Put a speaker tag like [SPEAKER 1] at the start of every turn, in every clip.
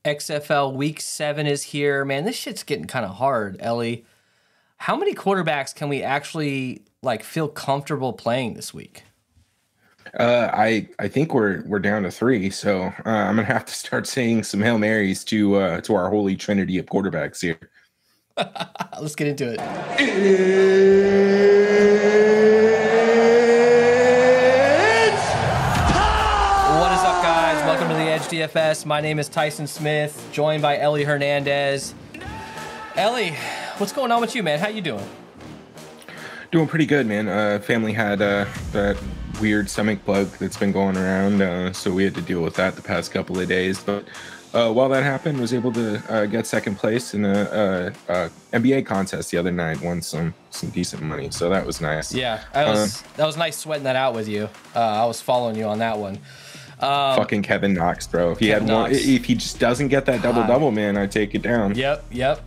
[SPEAKER 1] XFL Week 7 is here. Man, this shit's getting kind of hard, Ellie. How many quarterbacks can we actually feel comfortable playing this week?
[SPEAKER 2] I think we're down to 3, so I'm gonna have to start saying some Hail Marys to our holy trinity of quarterbacks here.
[SPEAKER 1] Let's get into it. What is up, guys? Welcome to the Edge DFS. My name is Tyson Smith, joined by Ellie Hernandez. Ellie, what's going on with you, man? How you doing?
[SPEAKER 2] Doing pretty good, man. Family had that weird stomach bug that's been going around, so we had to deal with that the past couple of days. But while that happened, was able to get second place in a NBA contest the other night. Won some decent money, so that was nice.
[SPEAKER 1] Yeah, that was nice sweating that out with you. I was following you on that one.
[SPEAKER 2] Fucking Kevin Knox, bro. If he just doesn't get that double, man, I take it down.
[SPEAKER 1] Yep.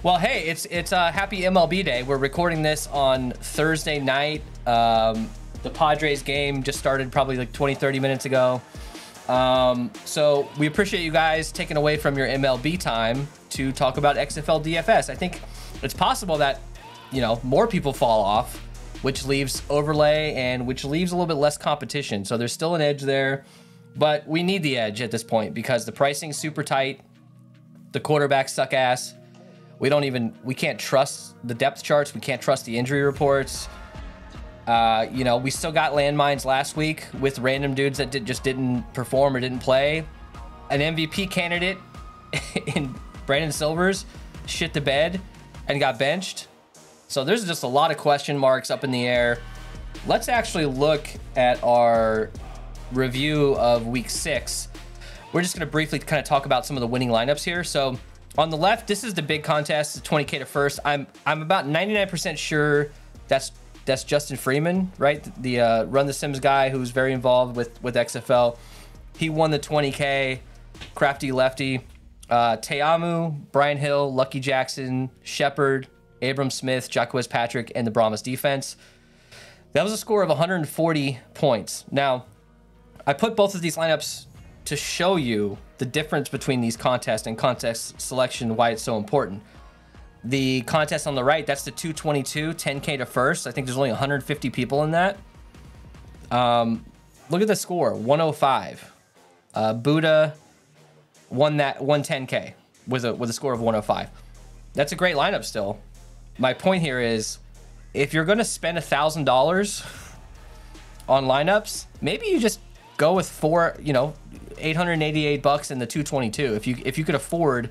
[SPEAKER 1] Well, hey, it's happy MLB day. We're recording this on Thursday night. The Padres game just started probably 20, 30 minutes ago. So we appreciate you guys taking away from your MLB time to talk about XFL DFS. I think it's possible that, more people fall off, which leaves overlay and which leaves a little bit less competition. So there's still an edge there, but we need the edge at this point because the pricing's super tight. The quarterbacks suck ass. We can't trust the depth charts. We can't trust the injury reports. We still got landmines last week with random dudes that just didn't perform or didn't play. An MVP candidate in Brandon Silvers shit the bed and got benched. So there's just a lot of question marks up in the air. Let's actually look at our review of week 6. We're just going to briefly kind of talk about some of the winning lineups here. So on the left, this is the big contest, 20K to first. I'm about 99% sure that's Justin Freeman, right? The Run the Sims guy who's very involved with XFL. He won the 20K. Crafty Lefty. Teamu, Brian Hill, Lucky Jackson, Shepard, Abram Smith, Jacquez Patrick, and the Brahmas defense. That was a score of 140 points. Now, I put both of these lineups to show you the difference between these contests and contest selection, why it's so important. The contest on the right, that's the 222, 10K to first. I think there's only 150 people in that. Look at the score, 105. Buddha won 10K with a score of 105. That's a great lineup still. My point here is, if you're going to spend $1,000 on lineups, maybe you just go with $888 in the 222. If you could afford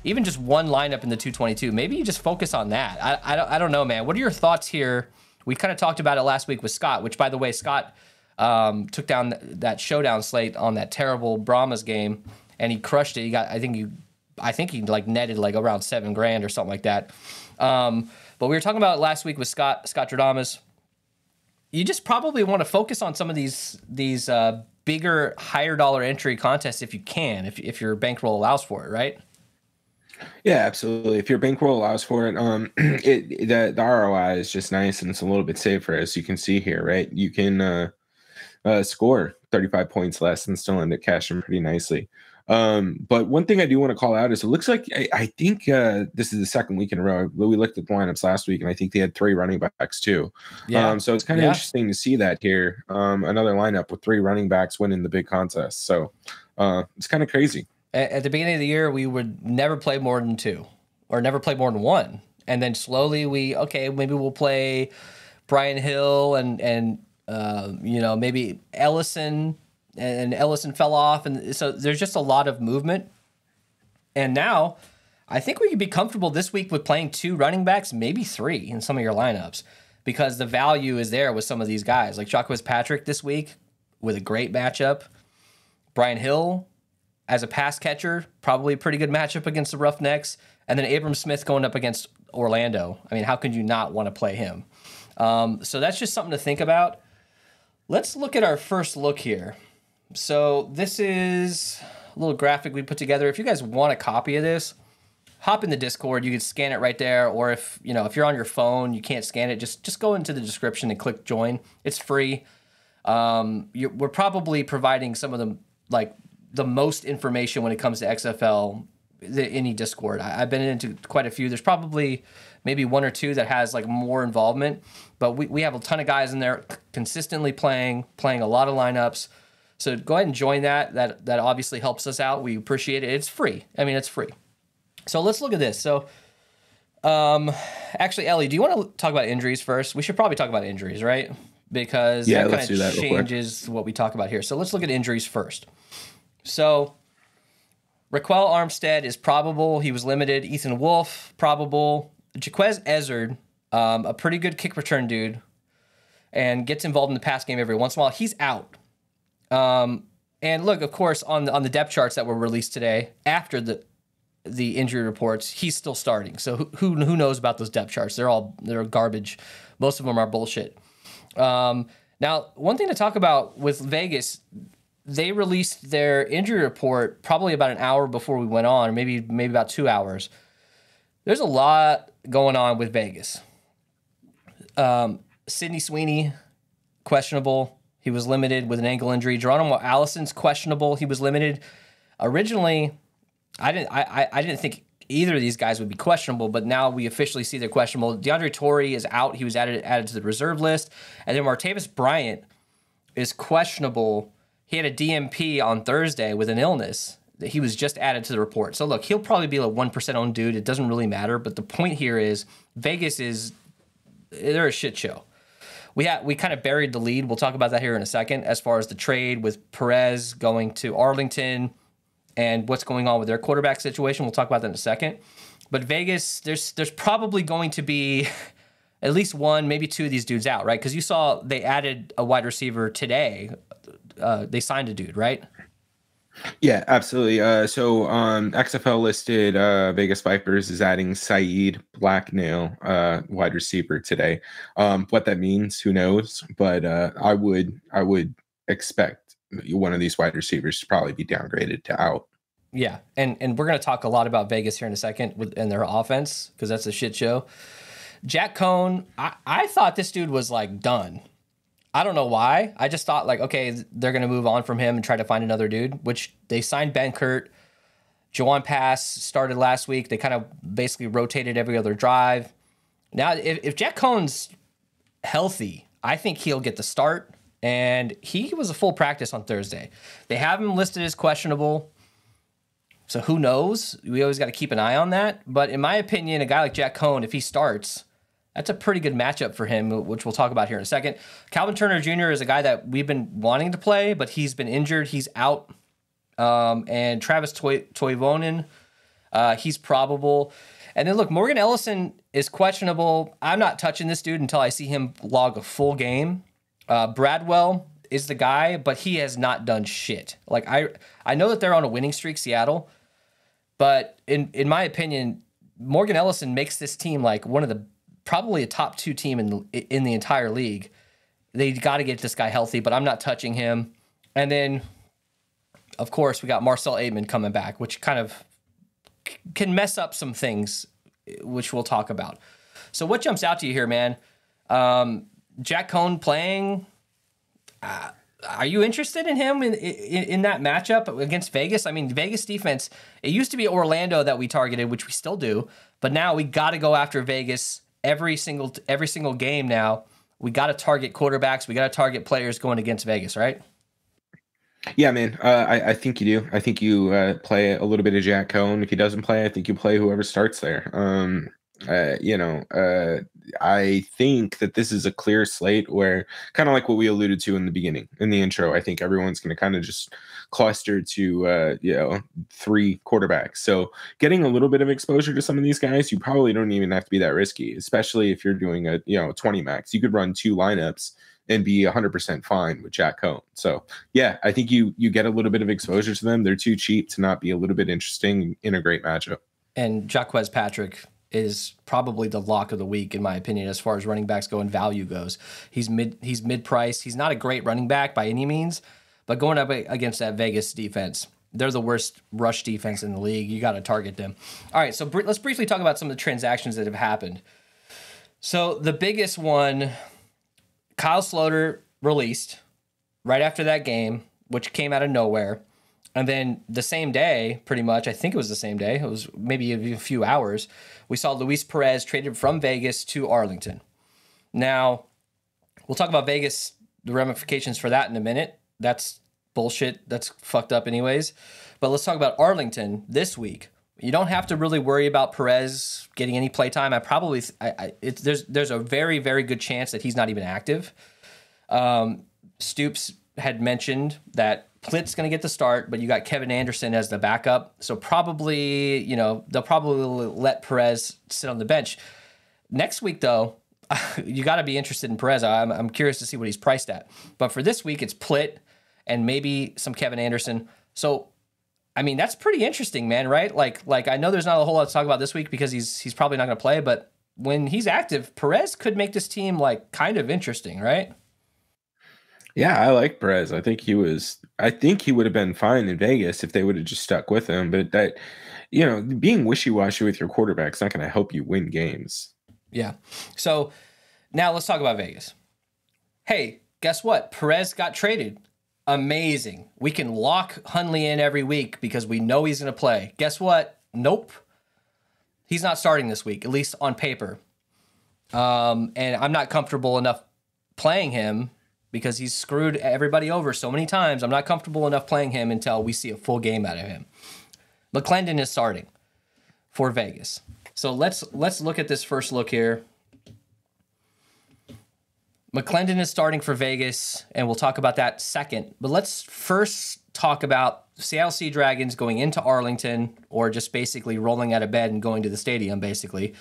[SPEAKER 1] even just one lineup in the 222, maybe you just focus on that. I don't know, man. What are your thoughts here? We kind of talked about it last week with Scott, which, by the way, Scott took down that showdown slate on that terrible Brahmas game, and he crushed it. He got, I think he netted around $7,000 or something like that. But we were talking about it last week with Scott Dradamas. You just probably want to focus on some of these bigger, higher dollar entry contests if you can, if your bankroll allows for it, right?
[SPEAKER 2] Yeah, absolutely. If your bankroll allows for it, the ROI is just nice and it's a little bit safer, as you can see here, right? You can score 35 points less and still end up cashing pretty nicely. But one thing I do want to call out is it looks like I think this is the second week in a row. We looked at the lineups last week, and I think they had 3 running backs too. Yeah. So it's kind of interesting to see that here. Another lineup with 3 running backs winning the big contest. So it's kind of crazy.
[SPEAKER 1] At the beginning of the year, we would never play more than 2 or never play more than 1. And then slowly maybe we'll play Brian Hill and maybe Ellison, and Ellison fell off. And so there's just a lot of movement. And now I think we could be comfortable this week with playing 2 running backs, maybe 3 in some of your lineups, because the value is there with some of these guys like Jacquez Patrick this week with a great matchup. Brian Hill as a pass catcher, probably a pretty good matchup against the Roughnecks. And then Abram Smith going up against Orlando. I mean, how could you not want to play him? So that's just something to think about. Let's look at our first look here. So this is a little graphic we put together. If you guys want a copy of this, hop in the Discord. You can scan it right there. Or if you're on your phone, you can't scan it, just go into the description and click join. It's free. We're probably providing some of the the most information when it comes to XFL any Discord. I've been into quite a few. There's probably maybe one or two that has like more involvement, but we have a ton of guys in there consistently playing a lot of lineups. So go ahead and join that. That obviously helps us out. We appreciate it. It's free. I mean, it's free. So let's look at this. So actually, Ellie, do you want to talk about injuries first? We should probably talk about injuries, right? Because that kind of changes what we talk about here. So let's look at injuries first. So Raquel Armstead is probable. He was limited. Ethan Wolf, probable. Jaquez Ezzard, a pretty good kick return dude, and gets involved in the pass game every once in a while. He's out. And look, of course, on the depth charts that were released today, after the injury reports, he's still starting. So who knows about those depth charts? They're garbage. Most of them are bullshit. Now, one thing to talk about with Vegas, they released their injury report probably about an hour before we went on, or maybe about 2 hours. There's a lot going on with Vegas. Sidney Sweeney, questionable. He was limited with an ankle injury. Geronimo Allison's questionable. He was limited. Originally, I didn't think either of these guys would be questionable, but now we officially see they're questionable. DeAndre Torrey is out. He was added to the reserve list. And then Martavis Bryant is questionable. He had a DMP on Thursday with an illness. He was just added to the report. So look, he'll probably be a 1% owned dude. It doesn't really matter. But the point here is Vegas they're a shit show. We kind of buried the lead. We'll talk about that here in a second as far as the trade with Perez going to Arlington and what's going on with their quarterback situation. We'll talk about that in a second. But Vegas, there's probably going to be at least one, maybe two of these dudes out, right? Because you saw they added a wide receiver today. They signed a dude, right?
[SPEAKER 2] Yeah, absolutely. So XFL listed Vegas Vipers is adding Saeed Blacknail, wide receiver today. What that means, who knows? But I would expect one of these wide receivers to probably be downgraded to out.
[SPEAKER 1] Yeah, and we're going to talk a lot about Vegas here in a second and their offense because that's a shit show. Jack Cohn, I thought this dude was like done. I don't know why. I just thought like, okay, they're going to move on from him and try to find another dude, which they signed Ben Kurt. Jawan Pass started last week. They kind of basically rotated every other drive. Now, if Jack Cohn's healthy, I think he'll get the start. And he was a full practice on Thursday. They have him listed as questionable. So who knows? We always got to keep an eye on that. But in my opinion, a guy like Jack Cohn, if he starts, that's a pretty good matchup for him, which we'll talk about here in a second. Calvin Turner Jr. is a guy that we've been wanting to play, but he's been injured. He's out. And Travis Toivonen, he's probable. And then look, Morgan Ellison is questionable. I'm not touching this dude until I see him log a full game. Bradwell is the guy, but he has not done shit. Like I know that they're on a winning streak, Seattle, but in my opinion, Morgan Ellison makes this team like one of the probably a top 2 team in the entire league. They got to get this guy healthy, but I'm not touching him. And then, of course, we got Marcel Aitman coming back, which kind of can mess up some things, which we'll talk about. So what jumps out to you here, man? Jack Cohn playing. Are you interested in him in that matchup against Vegas? I mean, Vegas defense, it used to be Orlando that we targeted, which we still do, but now we got to go after Vegas every single game now. We got to target quarterbacks. We got to target players going against Vegas, right?
[SPEAKER 2] Yeah, man. I think you do. I think you play a little bit of Jack Cohn. If he doesn't play, I think you play whoever starts there. I think that this is a clear slate where, kind of like what we alluded to in the beginning, in the intro, I think everyone's going to kind of just cluster to 3 quarterbacks. So getting a little bit of exposure to some of these guys, you probably don't even have to be that risky, especially if you're doing a 20 max. You could run 2 lineups and be 100% fine with Jack Cohn. So yeah, I think you get a little bit of exposure to them. They're too cheap to not be a little bit interesting in a great matchup.
[SPEAKER 1] And Jaquez Patrick is probably the lock of the week, in my opinion, as far as running backs go and value goes. He's mid-price. He's not a great running back by any means, but going up against that Vegas defense, they're the worst rush defense in the league. You got to target them. All right, so let's briefly talk about some of the transactions that have happened. So the biggest one, Kyle Sloter released right after that game, which came out of nowhere. And then the same day, pretty much, I think it was the same day, it was maybe a few hours, we saw Luis Perez traded from Vegas to Arlington. Now, we'll talk about Vegas, the ramifications for that in a minute. That's bullshit. That's fucked up anyways. But let's talk about Arlington this week. You don't have to really worry about Perez getting any playtime. There's a very, very good chance that he's not even active. Stoops had mentioned that Plitt's going to get the start, but you got Kevin Anderson as the backup. So probably, they'll probably let Perez sit on the bench. Next week, though, you got to be interested in Perez. I'm curious to see what he's priced at. But for this week, it's Plitt and maybe some Kevin Anderson. So, I mean, that's pretty interesting, man, right? Like I know there's not a whole lot to talk about this week because he's probably not going to play, but when he's active, Perez could make this team like kind of interesting, right?
[SPEAKER 2] Yeah, I like Perez. I think he would have been fine in Vegas if they would have just stuck with him. But that, being wishy-washy with your quarterback is not going to help you win games.
[SPEAKER 1] Yeah. So now let's talk about Vegas. Hey, guess what? Perez got traded. Amazing. We can lock Hundley in every week because we know he's going to play. Guess what? Nope. He's not starting this week, at least on paper. And I'm not comfortable enough playing him because he's screwed everybody over so many times. I'm not comfortable enough playing him until we see a full game out of him. McClendon is starting for Vegas. So let's look at this first look here. McClendon is starting for Vegas, and we'll talk about that second. But let's first talk about Seattle Sea Dragons going into Arlington, or just basically rolling out of bed and going to the stadium, basically.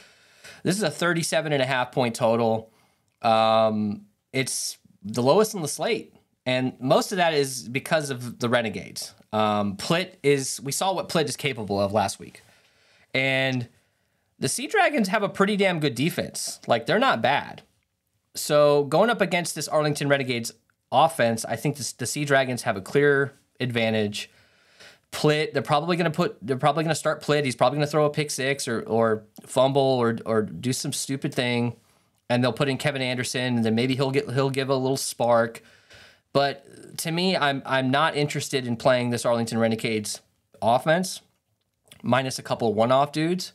[SPEAKER 1] This is a 37.5 point total. It's the lowest on the slate, and most of that is because of the Renegades. We saw what Plitt is capable of last week. And the Sea Dragons have a pretty damn good defense. Like, they're not bad. So going up against this Arlington Renegades offense, I think the Sea Dragons have a clear advantage. Plitt, they're probably going to start Plitt. He's probably going to throw a pick six or fumble or do some stupid thing, and they'll put in Kevin Anderson, and then maybe he'll give a little spark. But to me, I'm not interested in playing this Arlington Renegades offense, minus a couple of one-off dudes.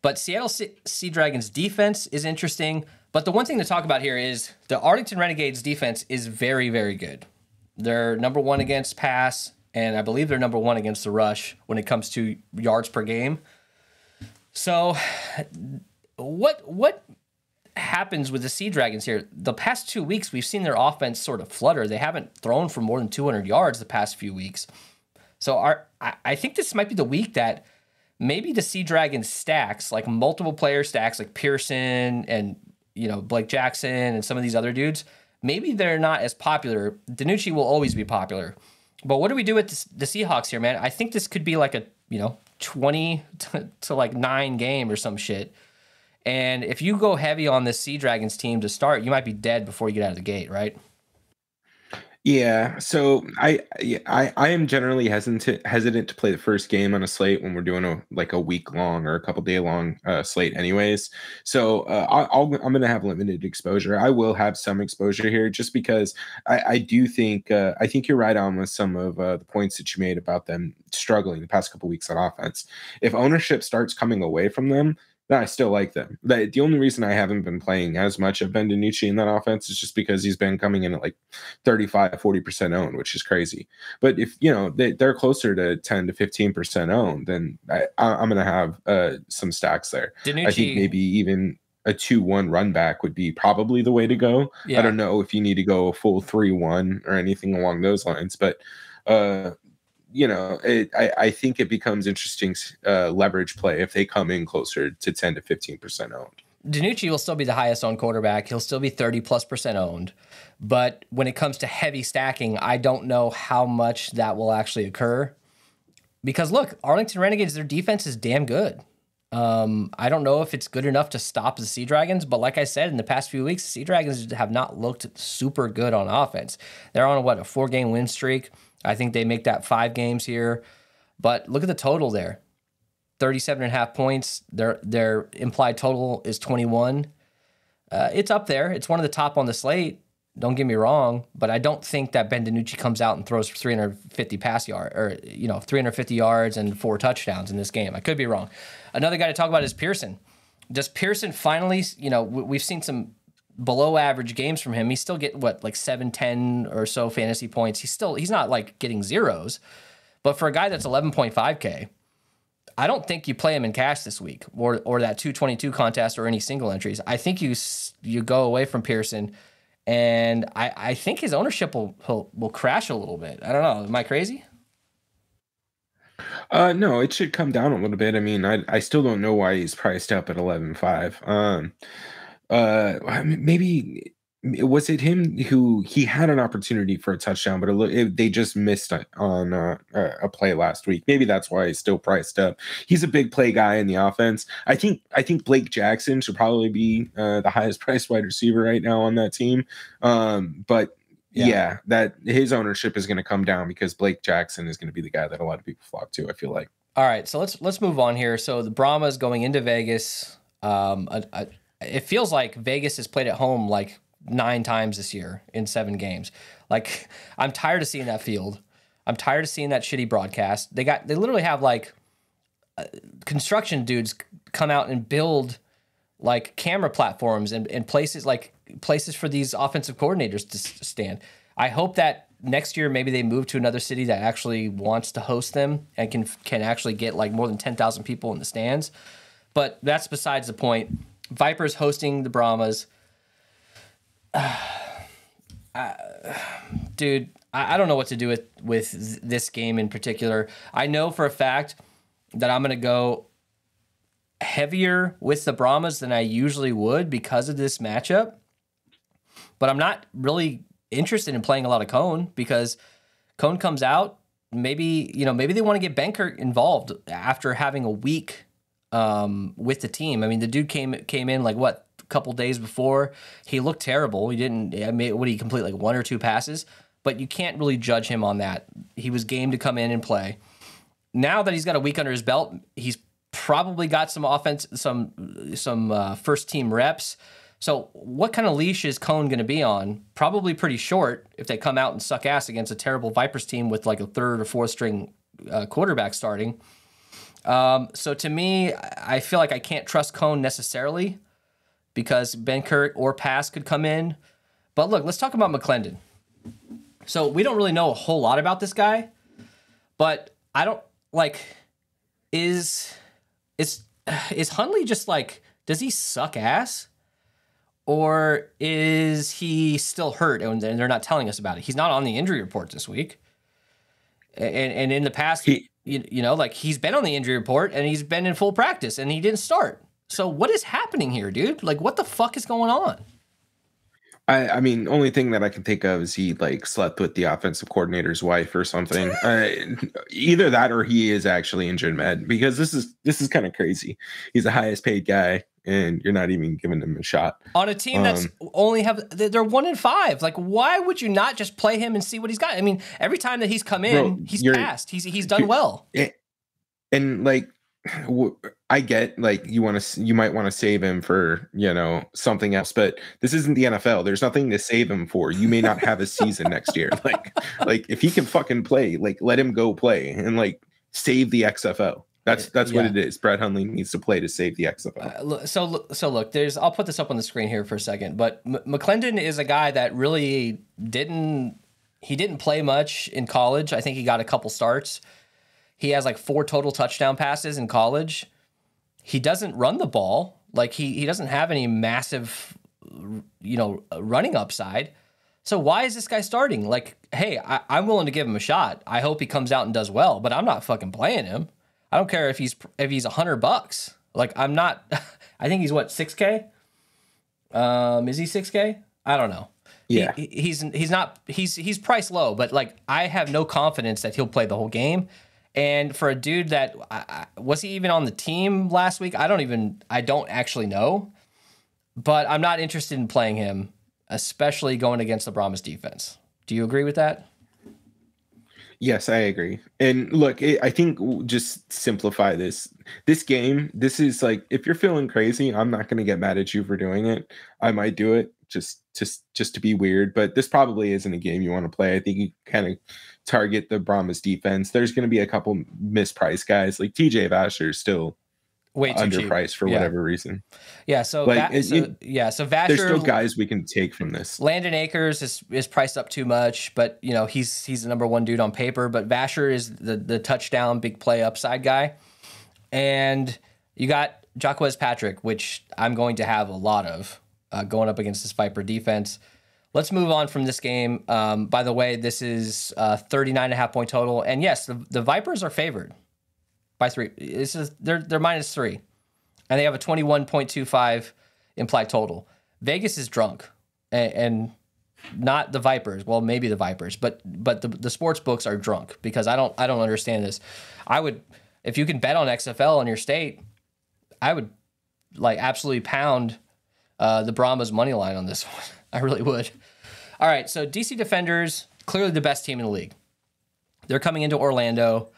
[SPEAKER 1] But Seattle Sea Dragons defense is interesting. But the one thing to talk about here is the Arlington Renegades defense is very, very good. They're number one against pass, and I believe they're number one against the rush when it comes to yards per game. So what happens with the Sea Dragons here? The past 2 weeks, we've seen their offense sort of flutter. They haven't thrown for more than 200 yards the past few weeks. So I think this might be the week that maybe the Sea Dragons stacks, like multiple player stacks, like Pearson and Blake Jackson and some of these other dudes, maybe they're not as popular. DiNucci will always be popular. But what do we do with the Seahawks here, man? I think this could be like a 20 to like 9 game or some shit. And if you go heavy on this Sea Dragons team to start, you might be dead before you get out of the gate, right?
[SPEAKER 2] Yeah, so I am generally hesitant to play the first game on a slate when we're doing a week long or a couple day long slate anyways. So I'm going to have limited exposure. I will have some exposure here just because I do think you're right on with some of the points that you made about them struggling the past couple weeks on offense. If ownership starts coming away from them, I still like them. The only reason I haven't been playing as much of Ben DiNucci in that offense is just because he's been coming in at like 35-40% owned, which is crazy. But if they're closer to 10 to 15% owned, then I'm going to have some stacks there.
[SPEAKER 1] DiNucci,
[SPEAKER 2] I think maybe even a 2-1 run back would be probably the way to go. Yeah. I don't know if you need to go a full 3-1 or anything along those lines, but I think it becomes interesting leverage play if they come in closer to 10 to 15% owned.
[SPEAKER 1] DiNucci will still be the highest owned quarterback. He'll still be 30+% owned. But when it comes to heavy stacking, I don't know how much that will actually occur. Because look, Arlington Renegades, their defense is damn good. I don't know if it's good enough to stop the Sea Dragons, but like I said, in the past few weeks, the Sea Dragons have not looked super good on offense. They're on a 4-game win streak. I think they make that 5 games here. But look at the total there. 37.5 points. Their implied total is 21. It's up there. It's one of the top on the slate. Don't get me wrong, but I don't think that Ben DiNucci comes out and throws for 350 pass yard or 350 yards and 4 touchdowns in this game. I could be wrong. Another guy to talk about is Pearson. Does Pearson finally, we've seen some below average games from him. He still get like 7-10 or so fantasy points. He's not like getting zeros, but for a guy that's 11.5K, I don't think you play him in cash this week or that 222 contest or any single entries. I think you go away from Pearson. And I think his ownership will crash a little bit. I don't know. Am I crazy?
[SPEAKER 2] No, it should come down a little bit. I mean, I still don't know why he's priced up at 11.5. Maybe was it him who he had an opportunity for a touchdown, but they just missed on a play last week. Maybe that's why he's still priced up. He's a big play guy in the offense. I think Blake Jackson should probably be the highest priced wide receiver right now on that team. But yeah, that his ownership is going to come down because Blake Jackson is going to be the guy that a lot of people flock to, I feel like.
[SPEAKER 1] All right, so let's move on here. So the Brahmas going into Vegas. It feels like Vegas has played at home like 9 times this year in 7 games. Like, I'm tired of seeing that field. I'm tired of seeing that shitty broadcast. They literally have like construction dudes come out and build like camera platforms and places for these offensive coordinators to stand. I hope that next year maybe they move to another city that actually wants to host them and can actually get like more than 10,000 people in the stands. But that's besides the point. Vipers hosting the Brahmas. Dude, I don't know what to do with this game in particular. I know for a fact that I'm going to go heavier with the Brahmas than I usually would because of this matchup. But I'm not really interested in playing a lot of Cone because Cone comes out. Maybe they want to get Benkert involved after having a week with the team. I mean, the dude came in like what? Couple days before. He looked terrible. He complete like 1 or 2 passes, but you can't really judge him on that. He was game to come in and play. Now that he's got a week under his belt, he's probably got some offense, some first team reps. So what kind of leash is Cone going to be on? Probably pretty short if they come out and suck ass against a terrible Vipers team with like a 3rd or 4th string quarterback starting. So to me, I feel like I can't trust Cone necessarily, because Benkert or Pass could come in. But look, let's talk about McClendon. So we don't really know a whole lot about this guy, but I don't like, is Hundley just like, does he suck ass? Or is he still hurt and they're not telling us about it? He's not on the injury report this week. And in the past, he's been on the injury report and he's been in full practice and he didn't start. So what is happening here, dude? Like, what the fuck is going on?
[SPEAKER 2] I mean, only thing that I can think of is he like slept with the offensive coordinator's wife or something. Either that or he is actually injured med, because this is kind of crazy. He's the highest paid guy and you're not even giving him a shot
[SPEAKER 1] on a team that's they're 1-5. Like, why would you not just play him and see what he's got? I mean, every time that he's come in, he's passed. He's done well.
[SPEAKER 2] And like, I get like you might want to save him for something else, but this isn't the NFL. There's nothing to save him for. You may not have a season next year. Like if he can fucking play, like let him go play and like save the XFL. That's what it is. Brett Hundley needs to play to save the XFL.
[SPEAKER 1] So look, I'll put this up on the screen here for a second, but McClendon is a guy that really didn't play much in college. I think he got a couple starts. He has like 4 total touchdown passes in college. He doesn't run the ball. Like he doesn't have any massive, running upside. So why is this guy starting? Like, hey, I'm willing to give him a shot. I hope he comes out and does well, but I'm not fucking playing him. I don't care if he's $100. Like, I'm not. I think he's what, 6K? Is he 6K? I don't know.
[SPEAKER 2] Yeah,
[SPEAKER 1] he's priced low, but like I have no confidence that he'll play the whole game. And for a dude that was he even on the team last week? I don't actually know, but I'm not interested in playing him, especially going against the Brahmas defense. Do you agree with that?
[SPEAKER 2] Yes, I agree. And look, I think just simplify this game. This is like, if you're feeling crazy, I'm not going to get mad at you for doing it. I might do it just to be weird. But this probably isn't a game you want to play. I think you kind of target the Brahmas defense. There's going to be a couple mispriced guys like TJ Vasher is still
[SPEAKER 1] way too
[SPEAKER 2] underpriced
[SPEAKER 1] cheap.
[SPEAKER 2] for whatever reason.
[SPEAKER 1] Yeah, so
[SPEAKER 2] Vasher.
[SPEAKER 1] There's
[SPEAKER 2] still guys we can take from this.
[SPEAKER 1] Landon Akers is priced up too much, but he's the number one dude on paper. But Vasher is the touchdown big play upside guy, and you got Jaquez Patrick, which I'm going to have a lot of going up against this Viper defense. Let's move on from this game. By the way, this is 39.5 point total, and yes, the Vipers are favored by 3. They're -3, and they have a 21.25 implied total. Vegas is drunk, and not the Vipers. Well, maybe the Vipers, but the sports books are drunk because I don't understand this. I would, if you can bet on XFL on your state, I would absolutely pound the Brahmas money line on this one. I really would. All right, so DC Defenders, clearly the best team in the league. They're coming into Orlando.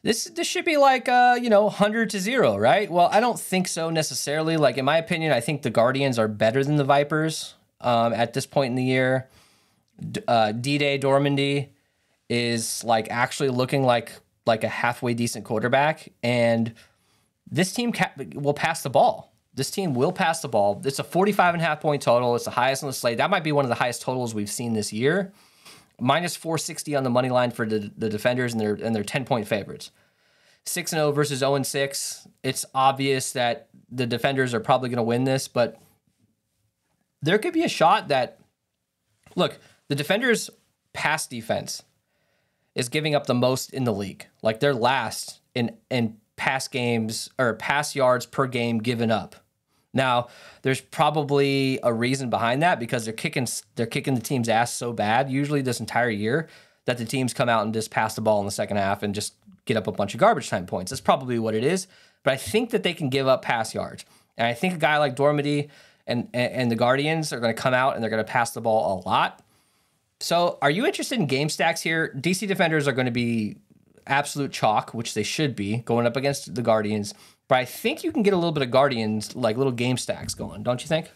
[SPEAKER 1] This should be 100-0, right? Well, I don't think so necessarily. In my opinion, I think the Guardians are better than the Vipers at this point in the year. D-Day Dormandy is actually looking like a halfway decent quarterback, and this team will pass the ball. This team will pass the ball. It's a 45.5 point total. It's the highest on the slate. That might be one of the highest totals we've seen this year. -460 on the money line for the Defenders, and they're 10-point favorites. 6-0 versus 0-6. It's obvious that the Defenders are probably going to win this, but there could be a shot that, look, the Defenders' pass defense is giving up the most in the league. They're last in pass games or pass yards per game given up. Now, there's probably a reason behind that because they're kicking the team's ass so bad usually this entire year that the teams come out and just pass the ball in the second half and just get up a bunch of garbage time points. That's probably what it is. But I think that they can give up pass yards. And I think a guy like Dormady and the Guardians are going to come out and they're going to pass the ball a lot. So are you interested in game stacks here? DC Defenders are going to be absolute chalk, which they should be, going up against the Guardians. But I think you can get a little bit of Guardians, little game stacks going, don't you think?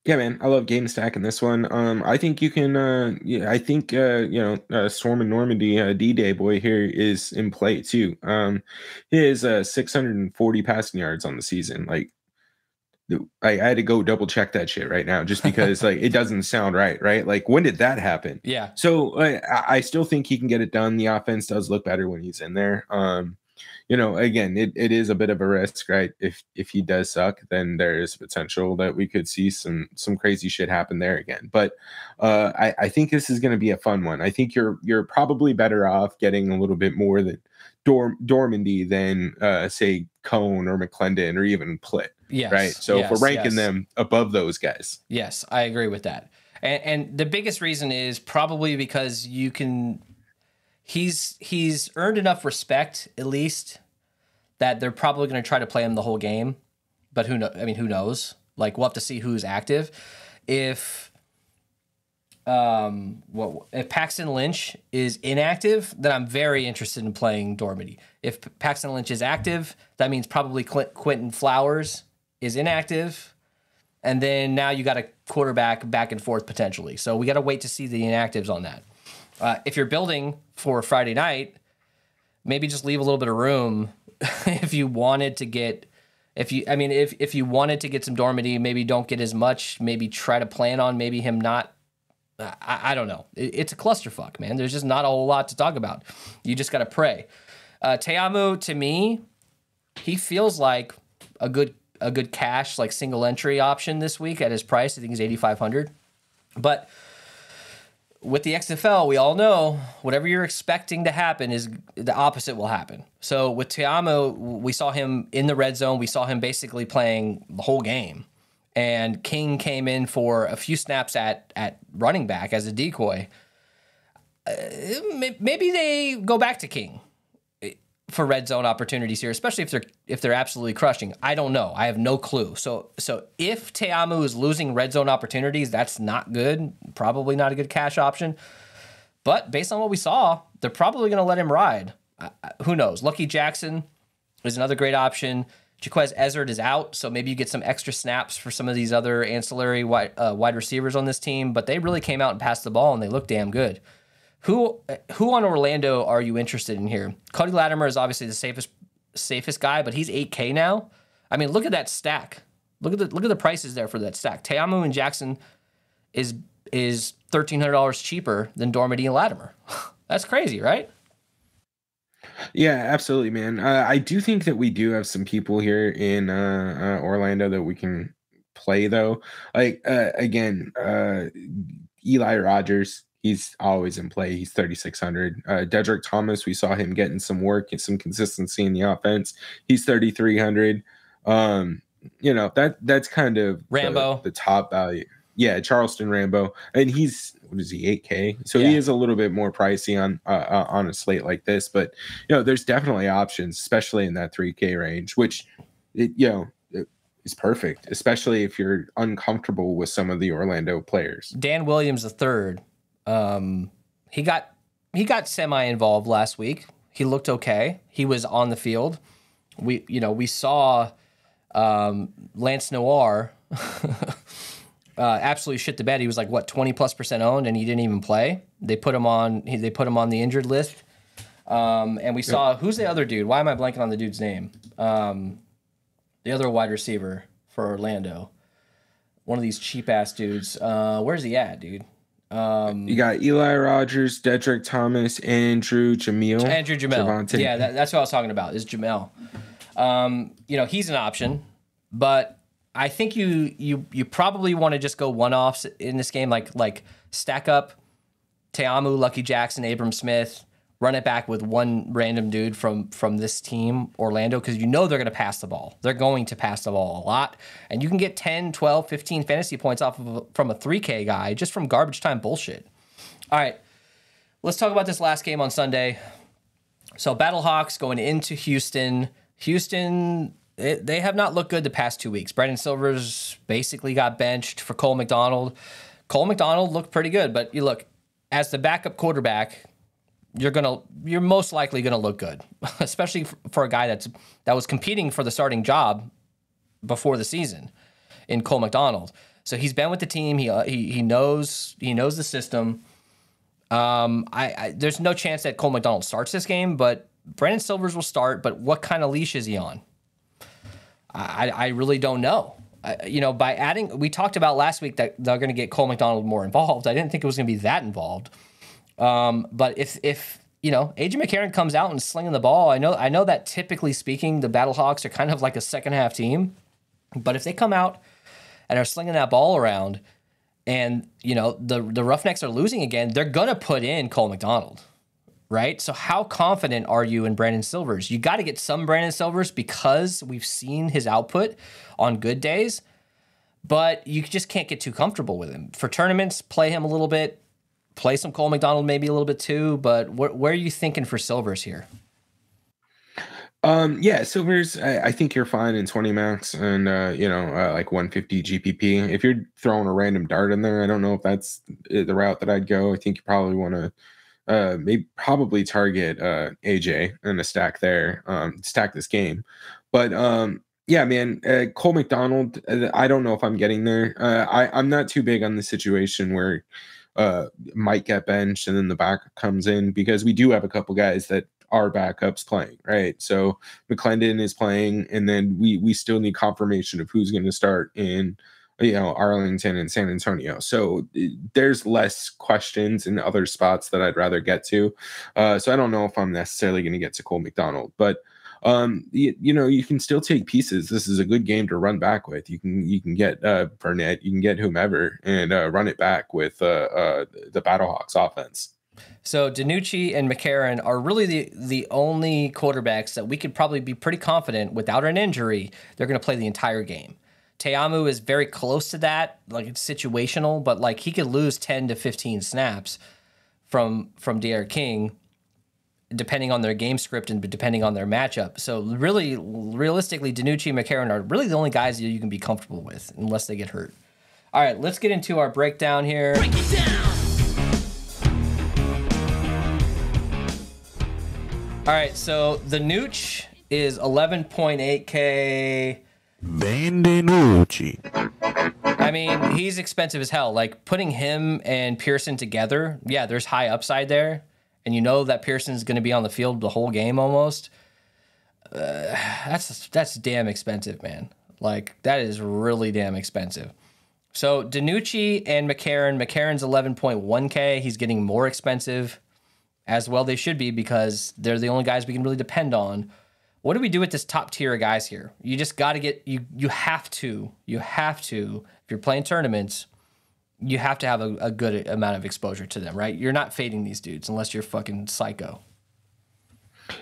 [SPEAKER 2] Yeah, man, I love game stack in this one. I think you can. I think Storm and Normandy, D-Day boy here is in play too. He is 640 passing yards on the season. I had to go double check that shit right now just because it doesn't sound right? When did that happen?
[SPEAKER 1] Yeah.
[SPEAKER 2] So I still think he can get it done. The offense does look better when he's in there. Again, it is a bit of a risk, right? If he does suck, then there is potential that we could see some crazy shit happen there again. But I think this is going to be a fun one. I think you're probably better off getting a little bit more than Dormandy than say Cone or McClendon or even Plitt.
[SPEAKER 1] Yes,
[SPEAKER 2] right. So if we're ranking them above those guys.
[SPEAKER 1] Yes, I agree with that. And the biggest reason is probably because you can. He's earned enough respect, at least, that they're probably going to try to play him the whole game. But who knows? We'll have to see who's active. If Paxton Lynch is inactive, then I'm very interested in playing Dormady. If Paxton Lynch is active, that means probably Quentin Flowers is inactive. And then now you got a quarterback back and forth potentially. So we got to wait to see the inactives on that. If you're building for Friday night, maybe just leave a little bit of room if you wanted to get if you wanted to get some Dormady, maybe don't get as much, maybe try to plan on maybe him not. I don't know. It's a clusterfuck, man. There's just not a whole lot to talk about. You just got to pray. Teamu, to me, he feels like a good cash single entry option this week at his price. I think he's 8,500. But with the XFL, we all know whatever you're expecting to happen is the opposite will happen. So with Teamu, we saw him in the red zone. We saw him basically playing the whole game. And King came in for a few snaps at running back as a decoy. Maybe they go back to King for red zone opportunities here, especially if they're absolutely crushing. I don't know. I have no clue. So if Teamu is losing red zone opportunities, that's not good. Probably not a good cash option. But based on what we saw, they're probably going to let him ride. Who knows? Lucky Jackson is another great option. Jaquez Ezzard is out, so maybe you get some extra snaps for some of these other ancillary wide receivers on this team. But they really came out and passed the ball, and they look damn good. Who on Orlando are you interested in here? Cody Latimer is obviously the safest guy, but he's 8K now. I mean, look at that stack. Look at the prices there for that stack. Te'amu and Jackson is $1,300 cheaper than Dormady and Latimer. That's crazy, right?
[SPEAKER 2] Yeah, absolutely, man. I do think that we do have some people here in Orlando that we can play, though. Like, again, Eli Rogers, he's always in play. He's 3,600. Dedrick Thomas, we saw him getting some work and some consistency in the offense. He's 3,300. That's kind of
[SPEAKER 1] Rambo,
[SPEAKER 2] the top value. Yeah, Charleston Rambo, and he's, what is he, 8K? So he is a little bit more pricey on a slate like this, but there's definitely options, especially in that 3K range, which it is perfect, especially if you're uncomfortable with some of the Orlando players. Dan
[SPEAKER 1] Williams III, he got semi-involved last week. He looked okay. He was on the field. We saw Lance Noir absolutely shit the bed. He was like 20+% owned, and he didn't even play. They put him on the injured list. And we saw, who's the other dude? Why am I blanking on the dude's name? The other wide receiver for Orlando. One of these cheap ass dudes. Where's he at, dude?
[SPEAKER 2] You got Eli Rogers, Dedrick Thomas, Andrew Jamil.
[SPEAKER 1] Javonte. Yeah, that's what I was talking about, is Jamel. He's an option, but I think you probably want to just go one-offs in this game, like stack up Te'amu, Lucky Jackson, Abram Smith, run it back with one random dude from this team, Orlando, because they're going to pass the ball. They're going to pass the ball a lot, and you can get 10, 12, 15 fantasy points from a 3K guy just from garbage time bullshit. All right, let's talk about this last game on Sunday. So Battlehawks going into Houston. They have not looked good the past 2 weeks. Brandon Silvers basically got benched for Cole McDonald. Cole McDonald looked pretty good, but you look, as the backup quarterback, you're most likely gonna look good, especially for a guy that was competing for the starting job before the season in Cole McDonald. So he's been with the team. He knows the system. There's no chance that Cole McDonald starts this game, but Brandon Silvers will start. But what kind of leash is he on? I really don't know. By adding, we talked about last week that they're going to get Cole McDonald more involved. I didn't think it was going to be that involved. But if AJ McCarron comes out and slinging the ball, I know that typically speaking, the Battlehawks are kind of like a second half team. But if they come out and are slinging that ball around, and the Roughnecks are losing again, they're going to put in Cole McDonald. Right? So how confident are you in Brandon Silvers? You got to get some Brandon Silvers because we've seen his output on good days, but you just can't get too comfortable with him. For tournaments, play him a little bit, play some Cole McDonald maybe a little bit too, but where are you thinking for Silvers here?
[SPEAKER 2] Silvers, I think you're fine in 20 max and, like 150 GPP. If you're throwing a random dart in there, I don't know if that's the route that I'd go. I think you probably want to probably target AJ and a stack there, stack this game. But Cole McDonald, I don't know if I'm getting there. I'm not too big on the situation where might get benched and then the backup comes in, because we do have a couple guys that are backups playing, right? So McClendon is playing, and then we still need confirmation of who's going to start in Arlington and San Antonio. So there's less questions in other spots that I'd rather get to. So I don't know if I'm necessarily going to get to Cole McDonald, but you can still take pieces. This is a good game to run back with. You can get Burnett, you can get whomever, and run it back with the Battlehawks offense.
[SPEAKER 1] So DiNucci and McCarron are really the only quarterbacks that we could probably be pretty confident without an injury they're going to play the entire game. Te'amu is very close to that. Like, it's situational, but like he could lose 10 to 15 snaps from D'Eriq King, depending on their game script and depending on their matchup. So really, realistically, DiNucci and McCarron are really the only guys that you can be comfortable with unless they get hurt. All right, let's get into our breakdown here. Break it down. All right, so the Nooch is 11.8K.
[SPEAKER 3] Benvenuti.
[SPEAKER 1] I mean, he's expensive as hell. Like, putting him and Pearson together, yeah, there's high upside there. And you know that Pearson's going to be on the field the whole game almost. That's damn expensive, man. Like, that is really damn expensive. So, DiNucci and McCarron. McCarron's 11.1K. He's getting more expensive. As well they should be, because they're the only guys we can really depend on. What do we do with this top tier of guys here? You just got to get, you have to, if you're playing tournaments, you have to have a good amount of exposure to them, right? You're not fading these dudes unless you're fucking psycho.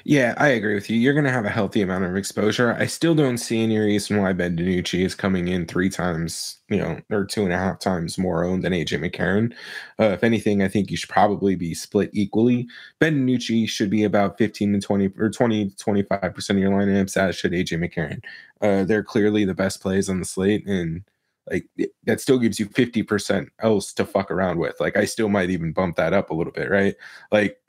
[SPEAKER 2] Yeah, I agree with you. You're going to have a healthy amount of exposure. I still don't see any reason why Ben DiNucci is coming in 3 times, or 2.5 times more owned than AJ McCarron. If anything, I think you should probably be split equally. Ben DiNucci should be about 15 to 20 or 20 to 25% of your lineups, as should AJ McCarron. They're clearly the best plays on the slate, and like that still gives you 50% else to fuck around with. Like, I still might even bump that up a little bit, right? Like,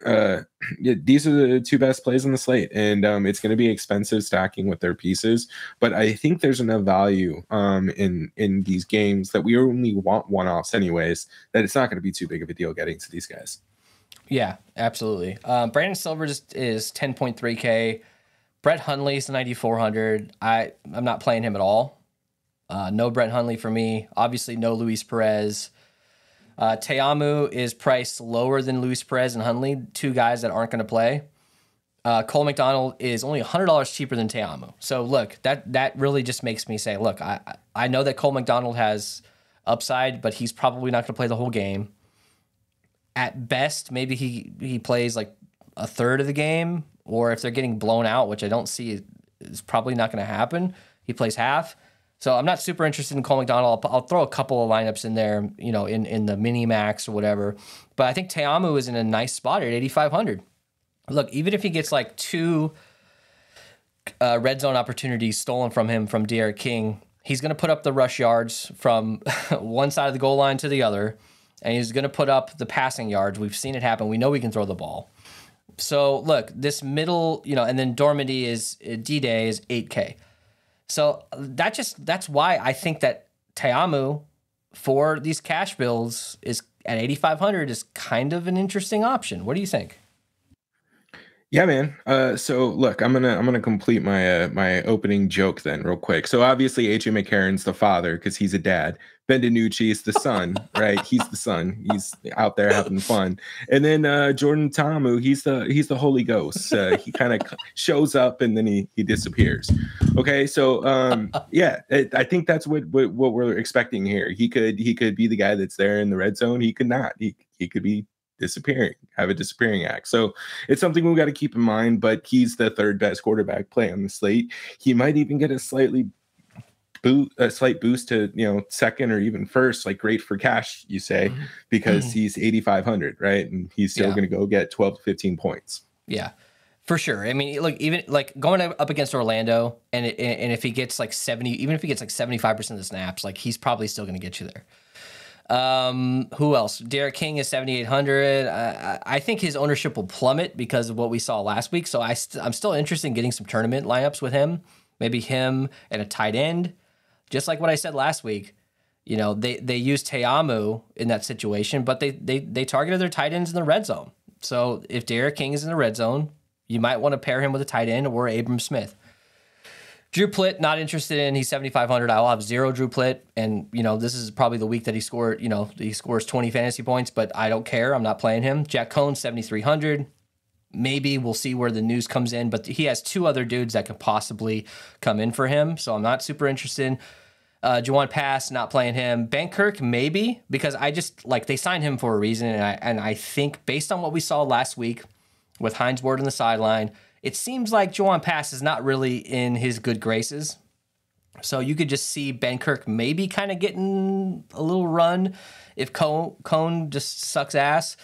[SPEAKER 2] these are the 2 best plays on the slate, and it's going to be expensive stacking with their pieces. But I think there's enough value in these games that we only want one-offs anyways, that it's not going to be too big of a deal getting to these guys.
[SPEAKER 1] Yeah, absolutely. Brandon Silver is 10.3K. Brett Hundley's 9,400. I'm not playing him at all. No Brett Hundley for me. Obviously, no Luis Perez. Teamu is priced lower than Luis Perez and Hundley, 2 guys that aren't going to play. Cole McDonald is only $100 cheaper than Teamu. So, look, that really just makes me say, look, I know that Cole McDonald has upside, but he's probably not going to play the whole game. At best, maybe he plays like a third of the game, or if they're getting blown out, which I don't see is probably not going to happen, he plays half. So I'm not super interested in Cole McDonald. I'll throw a couple of lineups in there, in the mini max or whatever. But I think Teamu is in a nice spot at 8,500. Look, even if he gets like 2 red zone opportunities stolen from him from Derek King, he's going to put up the rush yards from one side of the goal line to the other, and he's going to put up the passing yards. We've seen it happen. We know we can throw the ball. So look, this middle, and then Dormady D-Day is 8K. So that's why I think that Teamu for these cash builds is at 8,500 is kind of an interesting option. What do you think?
[SPEAKER 2] Yeah, man. So look, I'm gonna complete my my opening joke then real quick. So obviously AJ McCarron's the father because he's a dad. Ben DiNucci is the son, right? He's the son. He's out there having fun. And then Jordan Ta'amu, he's the Holy Ghost. He kind of shows up and then he disappears. Okay, so yeah, I think that's what we're expecting here. He could be the guy that's there in the red zone. He could not. He could be have a disappearing act. So it's something we've got to keep in mind, but he's the 3rd best quarterback play on the slate. He might even get a slight boost to, second or even first, like great for cash, you say, because he's 8,500, right? And he's still going to go get 12 to 15 points.
[SPEAKER 1] Yeah, for sure. I mean, look, even like going up against Orlando and if he gets like 70, even if he gets like 75% of the snaps, like he's probably still going to get you there. Who else? Derek King is 7,800. I think his ownership will plummet because of what we saw last week. So I'm still interested in getting some tournament lineups with him. Maybe him and a tight end. Just like what I said last week, they used Teamu in that situation, but they targeted their tight ends in the red zone. So if Derek King is in the red zone, you might want to pair him with a tight end or Abram Smith. Drew Plitt, not interested in. He's 7,500. I'll have 0 Drew Plitt, and this is probably the week that he scored. He scores 20 fantasy points, but I don't care. I'm not playing him. Jack Cohn, 7,300. Maybe we'll see where the news comes in, but he has 2 other dudes that could possibly come in for him, so I'm not super interested. Juwan Pass, not playing him. Bankirk, maybe, because I just they signed him for a reason, and I think based on what we saw last week with Hines Ward on the sideline, it seems like Juwan Pass is not really in his good graces. So you could just see Bankirk maybe kind of getting a little run if Cone just sucks ass.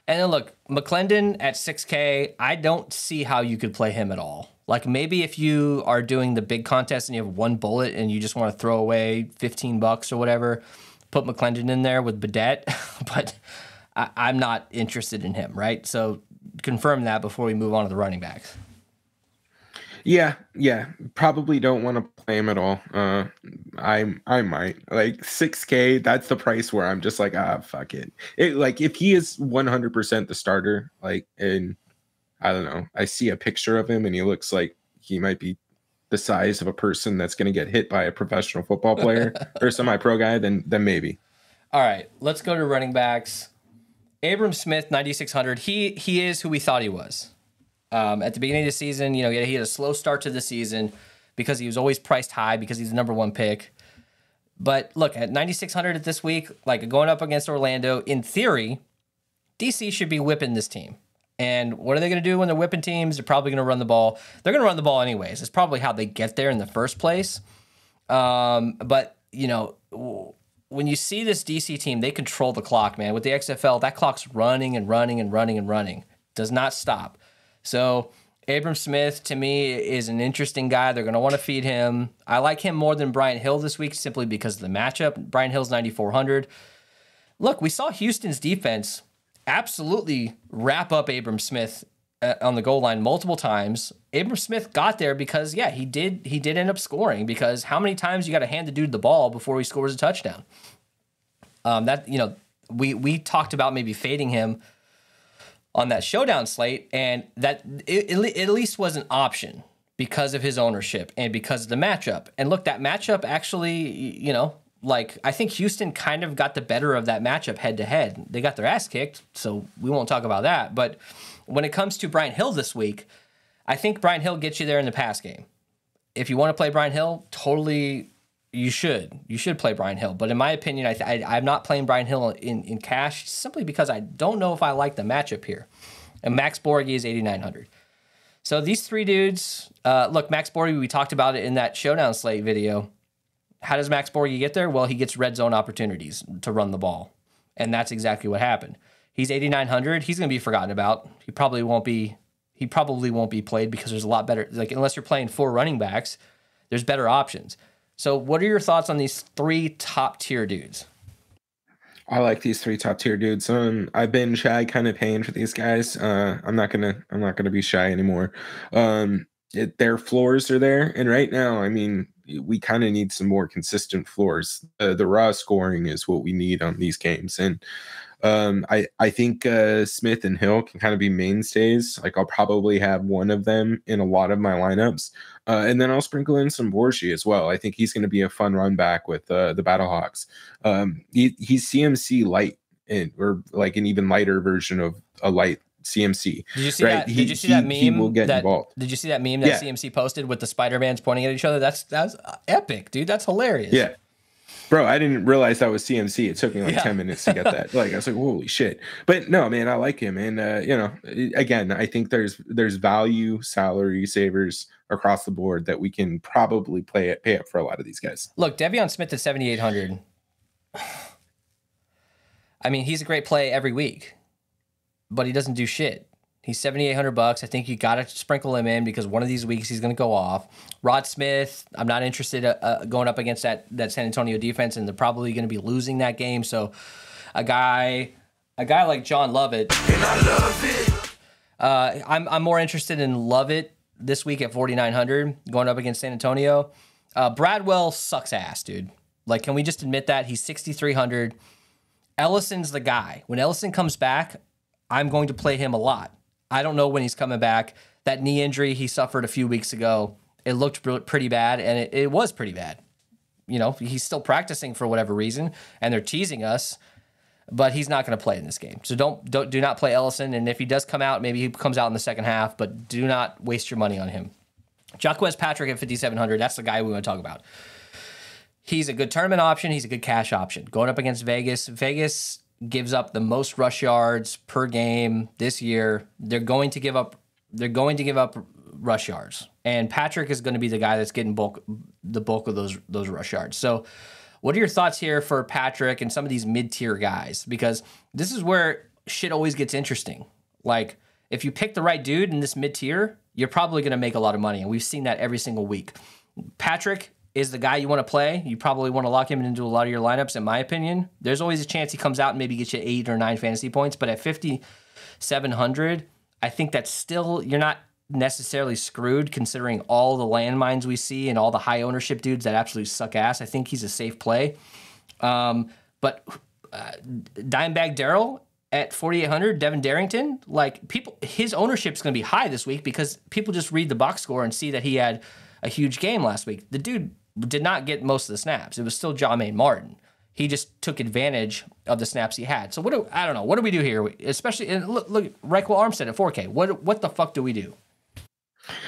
[SPEAKER 1] And then look, McClendon at 6K, I don't see how you could play him at all. Like maybe if you are doing the big contest and you have 1 bullet and you just want to throw away $15 or whatever, put McClendon in there with Badette. But I'm not interested in him, right? So confirm that before we move on to the running backs.
[SPEAKER 2] Yeah, probably don't want to play him at all. I might like 6K. That's the price where I'm just like, fuck it. Like if he is 100% the starter, like, and I don't know, I see a picture of him and he looks like he might be the size of a person that's going to get hit by a professional football player or semi-pro guy, then maybe.
[SPEAKER 1] All right, let's go to running backs. Abram Smith, 9,600. He is who we thought he was. At the beginning of the season, he had a slow start to the season because he was always priced high because he's the number one pick. But look, at 9,600 this week, like going up against Orlando, in theory, DC should be whipping this team. And what are they going to do when they're whipping teams? They're probably going to run the ball. They're going to run the ball anyways. It's probably how they get there in the first place. But, when you see this DC team, they control the clock, man. With the XFL, that clock's running and running and running and running. Does not stop. So Abram Smith, to me, is an interesting guy. They're going to want to feed him. I like him more than Brian Hill this week simply because of the matchup. Brian Hill's 9,400. Look, we saw Houston's defense absolutely wrap up Abram Smith on the goal line multiple times. Abram Smith got there because, he did end up scoring, because how many times you got to hand the dude the ball before he scores a touchdown? We talked about maybe fading him on that showdown slate, and that it at least was an option because of his ownership and because of the matchup. And look, that matchup actually, I think Houston kind of got the better of that matchup head to head. They got their ass kicked, so we won't talk about that. But when it comes to Brian Hill this week, I think Brian Hill gets you there in the pass game. If you want to play Brian Hill, totally, you should. You should play Brian Hill. But in my opinion, I'm not playing Brian Hill in cash simply because I don't know if I like the matchup here. And Max Borghi is 8,900. So these three dudes, look, Max Borghi, we talked about it in that Showdown Slate video. How does Max Borghi get there? Well, he gets red zone opportunities to run the ball. And that's exactly what happened. He's 8,900. He's going to be forgotten about. He probably won't be played because there's a lot better, like unless you're playing 4 running backs, there's better options. So what are your thoughts on these 3 top tier dudes?
[SPEAKER 2] I like these 3 top tier dudes. I've been shy kind of paying for these guys. I'm not gonna be shy anymore. Their floors are there, and right now, I mean, we kind of need some more consistent floors. The raw scoring is what we need on these games, and I think Smith and Hill can kind of be mainstays. Like I'll probably have one of them in a lot of my lineups, and then I'll sprinkle in some Borghi as well. I think he's going to be a fun run back with the Battlehawks. He's CMC light, or like an even lighter version of a light CMC.
[SPEAKER 1] Did you see that? Did you see that meme?
[SPEAKER 2] He will get involved.
[SPEAKER 1] Did you see that meme that CMC posted with the Spider-Mans pointing at each other? That's epic, dude. That's hilarious.
[SPEAKER 2] Yeah. Bro, I didn't realize that was CMC. It took me like 10 minutes to get that. Like I was like, holy shit. But no, man, I like him. And again, I think there's value salary savers across the board that we can probably pay up for a lot of these guys.
[SPEAKER 1] Look, De'Veon Smith at 7,800. I mean, he's a great play every week, but he doesn't do shit. He's $7,800. I think you got to sprinkle him in because one of these weeks he's going to go off. Rod Smith, I'm not interested going up against that San Antonio defense, and they're probably going to be losing that game. So a guy like John Lovett, and I love it. I'm more interested in Lovett this week at 4,900 going up against San Antonio. Bradwell sucks ass, dude. Like, can we just admit that? He's 6,300. Ellison's the guy. When Ellison comes back, I'm going to play him a lot. I don't know when he's coming back. That knee injury he suffered a few weeks ago, it looked pretty bad, and it was pretty bad. He's still practicing for whatever reason, and they're teasing us, but he's not going to play in this game. So do not play Ellison, and if he does come out, maybe he comes out in the second half, but do not waste your money on him. Jaquez Patrick at 5,700, that's the guy we want to talk about. He's a good tournament option. He's a good cash option. Going up against Vegas. Vegas gives up the most rush yards per game this year. They're going to give up rush yards, and Patrick is going to be the guy that's getting the bulk of those rush yards. So, what are your thoughts here for Patrick and some of these mid-tier guys? Because this is where shit always gets interesting. Like, if you pick the right dude in this mid-tier, you're probably going to make a lot of money, and we've seen that every single week. Patrick is the guy you want to play. You probably want to lock him into a lot of your lineups, in my opinion. There's always a chance he comes out and maybe gets you 8 or 9 fantasy points, but at 5,700, I think that's still, you're not necessarily screwed considering all the landmines we see and all the high ownership dudes that absolutely suck ass. I think he's a safe play. But Dimebag Darrell at 4,800, Devin Darrington, like people, his ownership's going to be high this week because people just read the box score and see that he had a huge game last week. The dude did not get most of the snaps. It was still Ja'Maine Martin. He just took advantage of the snaps he had. So I don't know. What do we do here? Especially, and look, Reichwell Armstead at 4K. What the fuck do we do?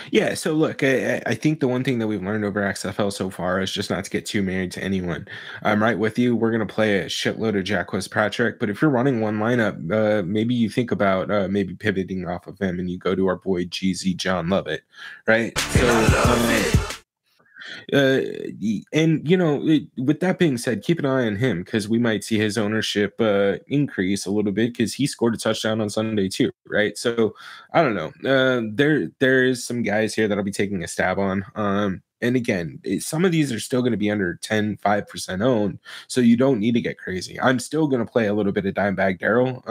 [SPEAKER 2] Yeah, so look, I think the one thing that we've learned over XFL so far is just not to get too married to anyone. I'm right with you. We're going to play a shitload of Jacquizz Patrick, but if you're running one lineup, maybe you think about maybe pivoting off of him and you go to our boy GZ John Lovett, right? So, and with that being said, keep an eye on him because we might see his ownership increase a little bit because he scored a touchdown on Sunday too, right? So I don't know. There is some guys here that I'll be taking a stab on. And again, some of these are still going to be under 5% owned, so you don't need to get crazy. I'm still going to play a little bit of Dimebag Darrell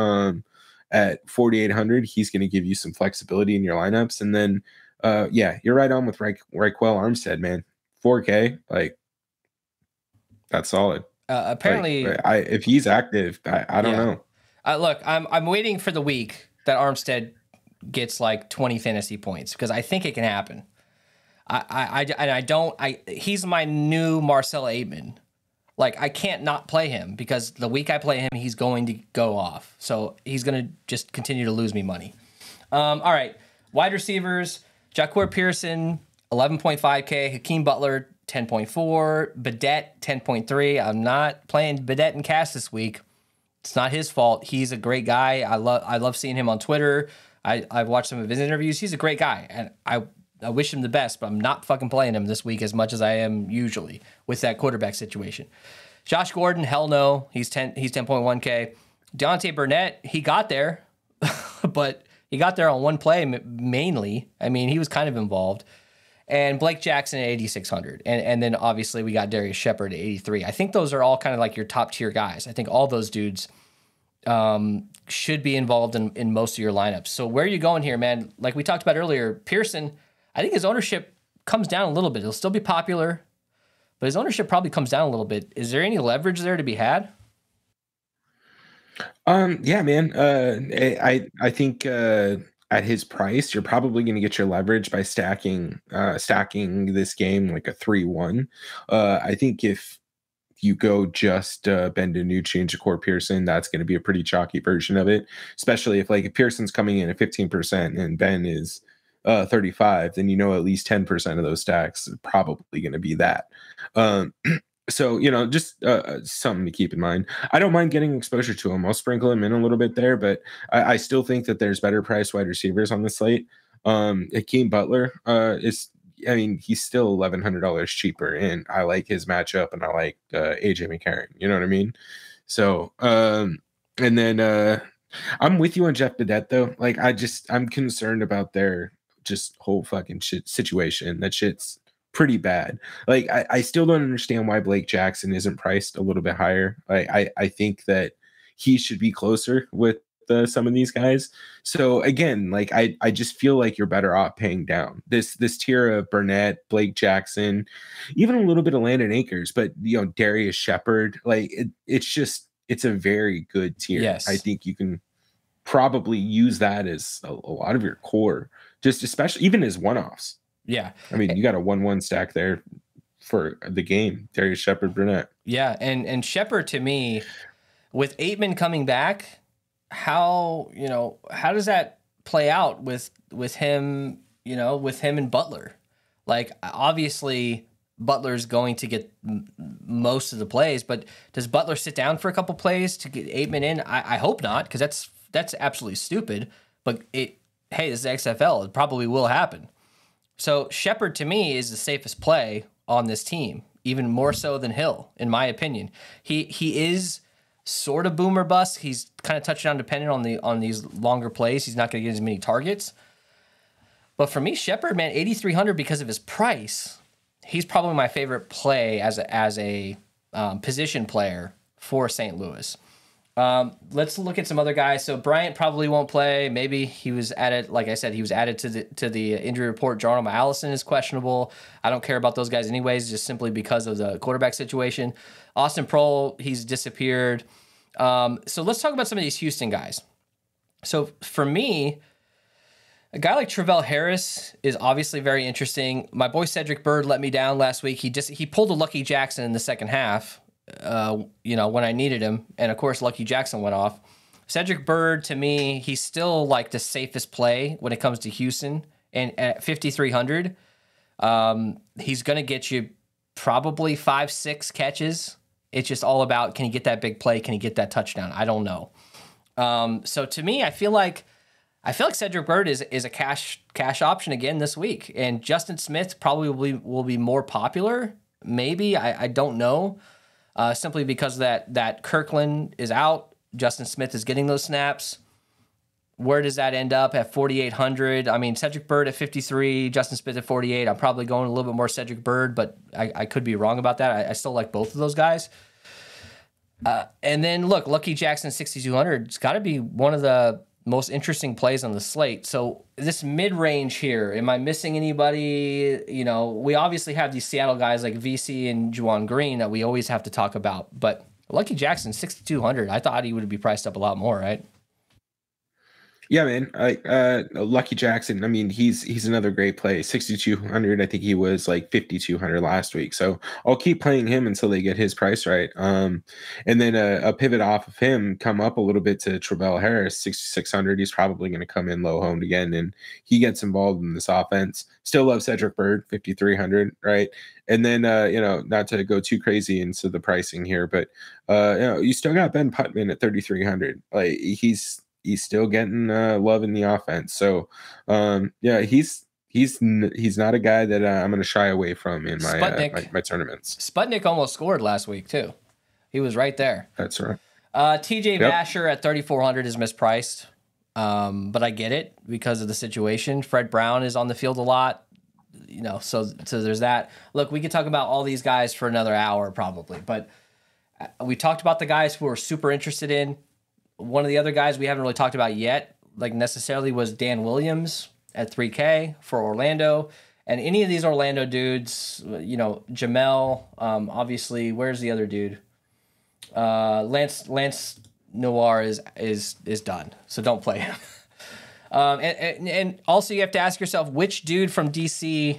[SPEAKER 2] at 4,800. He's going to give you some flexibility in your lineups, and then yeah, you're right on with Reichwell Armstead, man. 4K, like that's solid.
[SPEAKER 1] Apparently,
[SPEAKER 2] if he's active, I don't know.
[SPEAKER 1] Look, I'm waiting for the week that Armstead gets like 20 fantasy points because I think it can happen. He's my new Marcell Aitman. Like I can't not play him because the week I play him, he's going to go off. So he's going to just continue to lose me money. All right, wide receivers: Ja'Cory Pearson, 11.5K, Hakeem Butler, 10.4, Badet, 10.3. I'm not playing Badet and Cass this week. It's not his fault. He's a great guy. I love seeing him on Twitter. I've watched some of his interviews. He's a great guy, and I wish him the best, but I'm not fucking playing him this week as much as I am usually with that quarterback situation. Josh Gordon, hell no. He's 10.1K. Deontay Burnett, he got there, but he got there on one play mainly. I mean, he was kind of involved. And Blake Jackson at 8,600. And then obviously we got Darius Shepard at 83. I think those are all kind of like your top tier guys. I think all those dudes should be involved in most of your lineups. So where are you going here, man? Like we talked about earlier, Pearson, I think his ownership comes down a little bit. He'll still be popular, but his ownership probably comes down a little bit. Is there any leverage there to be had?
[SPEAKER 2] Yeah, man. I think at his price, you're probably going to get your leverage by stacking this game like a 3-1. I think if you go just Ben DiNucci and Ja'Cory Pearson, that's going to be a pretty chalky version of it, especially if if Pearson's coming in at 15% and Ben is 35, then at least 10% of those stacks are probably going to be that. So, just something to keep in mind. I don't mind getting exposure to him. I'll sprinkle him in a little bit there, but I still think that there's better priced wide receivers on the slate. Hakeem Butler he's still $1,100 cheaper, and I like his matchup, and I like AJ McCarron. You know what I mean? So, and then I'm with you on Jeff Badet, though. Like, I'm concerned about their just whole fucking shit situation. That shit's pretty bad. Like I still don't understand why Blake Jackson isn't priced a little bit higher. I think that he should be closer with some of these guys. So again, I just feel like you're better off paying down this tier of Burnett, Blake Jackson, even a little bit of Landon Akers, but Darius Shepard. It's a very good tier.
[SPEAKER 1] Yes.
[SPEAKER 2] I think you can probably use that as a lot of your core, just especially even as one-offs.
[SPEAKER 1] Yeah.
[SPEAKER 2] I mean, you got a 1-1 stack there for the game, Darius Shepard, Burnett.
[SPEAKER 1] Yeah, and Shepard, to me, with Aitman coming back, how does that play out with him, with him and Butler? Like, obviously, Butler's going to get most of the plays, but does Butler sit down for a couple plays to get Aitman in? I hope not, because that's absolutely stupid. But hey, this is XFL. It probably will happen. So Shepard, to me, is the safest play on this team, even more so than Hill, in my opinion. He is sort of boomer bust. He's kind of touchdown dependent on these longer plays. He's not going to get as many targets. But for me, Shepard, man, 8,300 because of his price. He's probably my favorite play as a position player for St. Louis. Let's look at some other guys. So Bryant probably won't play. Maybe he was added, like I said, he was added to the injury report. Jarnum Allison is questionable. I don't care about those guys anyways, just simply because of the quarterback situation. Austin Prohl, he's disappeared. So let's talk about some of these Houston guys. So for me, a guy like Travell Harris is obviously very interesting. My boy Cedric Byrd let me down last week. He pulled a Lucky Jackson in the second half. When I needed him. And of course, Lucky Jackson went off. Cedric Byrd, to me, he's still like the safest play when it comes to Houston. And at 5,300, he's going to get you probably 5-6 catches. It's just all about, can he get that big play? Can he get that touchdown? I don't know. So to me, I feel like Cedric Byrd is a cash option again this week. And Justin Smith probably will be more popular. Maybe. I don't know. Simply because that Kirkland is out, Justin Smith is getting those snaps. Where does that end up at 4,800? I mean, Cedric Byrd at 53, Justin Smith at 48. I'm probably going a little bit more Cedric Byrd, but I could be wrong about that. I still like both of those guys. And then look, Lucky Jackson 6,200. It's got to be one of the most interesting plays on the slate. So this mid-range here, am I missing anybody? We obviously have these Seattle guys like VC and Juwan Green that we always have to talk about, but Lucky Jackson, 6,200. I thought he would be priced up a lot more, right?
[SPEAKER 2] Yeah, man. Lucky Jackson. I mean, he's another great play. 6,200. I think he was like 5,200 last week. So I'll keep playing him until they get his price right. And then a pivot off of him, come up a little bit to Travell Harris, 6,600. He's probably going to come in low honed again, and he gets involved in this offense. Still love Cedric Byrd, 5,300, right? And then not to go too crazy into the pricing here, but you still got Ben Putman at 3,300. Like he's still getting love in the offense. So, he's not a guy that I'm going to shy away from in my tournaments.
[SPEAKER 1] Sputnik almost scored last week too. He was right there.
[SPEAKER 2] That's right.
[SPEAKER 1] TJ Vasher at 3,400 is mispriced, but I get it because of the situation. Fred Brown is on the field a lot, so there's that. Look, we could talk about all these guys for another hour probably, but we talked about the guys who are super interested in. One of the other guys we haven't really talked about yet, like necessarily, was Dan Williams at 3K for Orlando. And any of these Orlando dudes, Jamel, obviously, where's the other dude? Lance Noir is done, so don't play him. And also you have to ask yourself, which dude from DC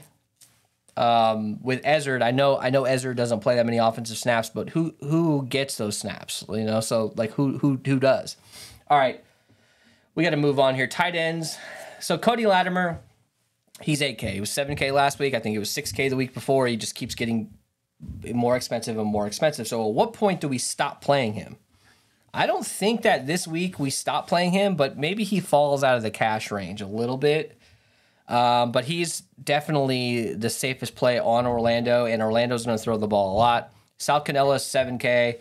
[SPEAKER 1] with Ezzard, I know Ezzard doesn't play that many offensive snaps, but who gets those snaps? So like who does? All right, we got to move on here. Tight ends. So Cody Latimer, he's 8K. He was 7K last week. I think it was 6K the week before. He just keeps getting more expensive and more expensive. So at what point do we stop playing him? I don't think that this week we stop playing him, but maybe he falls out of the cash range a little bit. But he's definitely the safest play on Orlando, and Orlando's going to throw the ball a lot. Sal Cannella, 7K.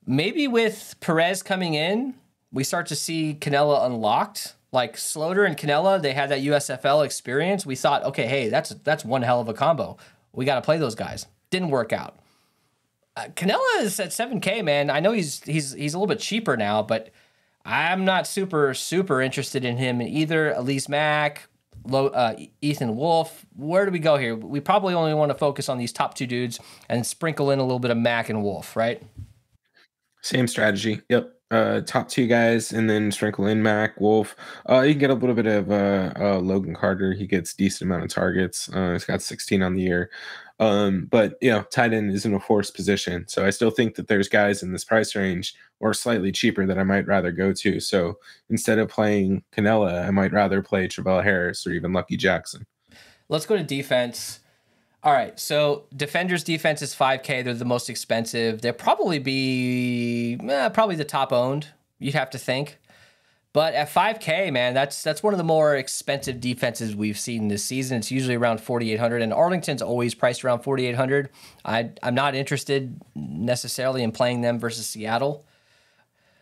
[SPEAKER 1] Maybe with Perez coming in, we start to see Cannella unlocked. Like Sloter and Cannella, they had that USFL experience. We thought, okay, hey, that's one hell of a combo. We got to play those guys. Didn't work out. Cannella is at 7K, man. I know he's a little bit cheaper now, but I'm not super interested in him either. Elise Mack, Ethan Wolf. Where do we go here? We probably only want to focus on these top two dudes and sprinkle in a little bit of Mack and Wolf, right?
[SPEAKER 2] Same strategy. Yep. Top two guys, and then sprinkle in Mack, Wolf. You can get a little bit of Logan Carter. He gets decent amount of targets. He's got 16 on the year. But tight end is in a forced position. So I still think that there's guys in this price range or slightly cheaper that I might rather go to. So instead of playing Cannella, I might rather play Travell Harris or even Lucky Jackson.
[SPEAKER 1] Let's go to defense. All right, so defenders' defense is 5K. They're the most expensive. They'll probably be probably the top owned, you'd have to think. But at 5K, man, that's one of the more expensive defenses we've seen this season. It's usually around 4,800, and Arlington's always priced around 4,800. I'm not interested necessarily in playing them versus Seattle.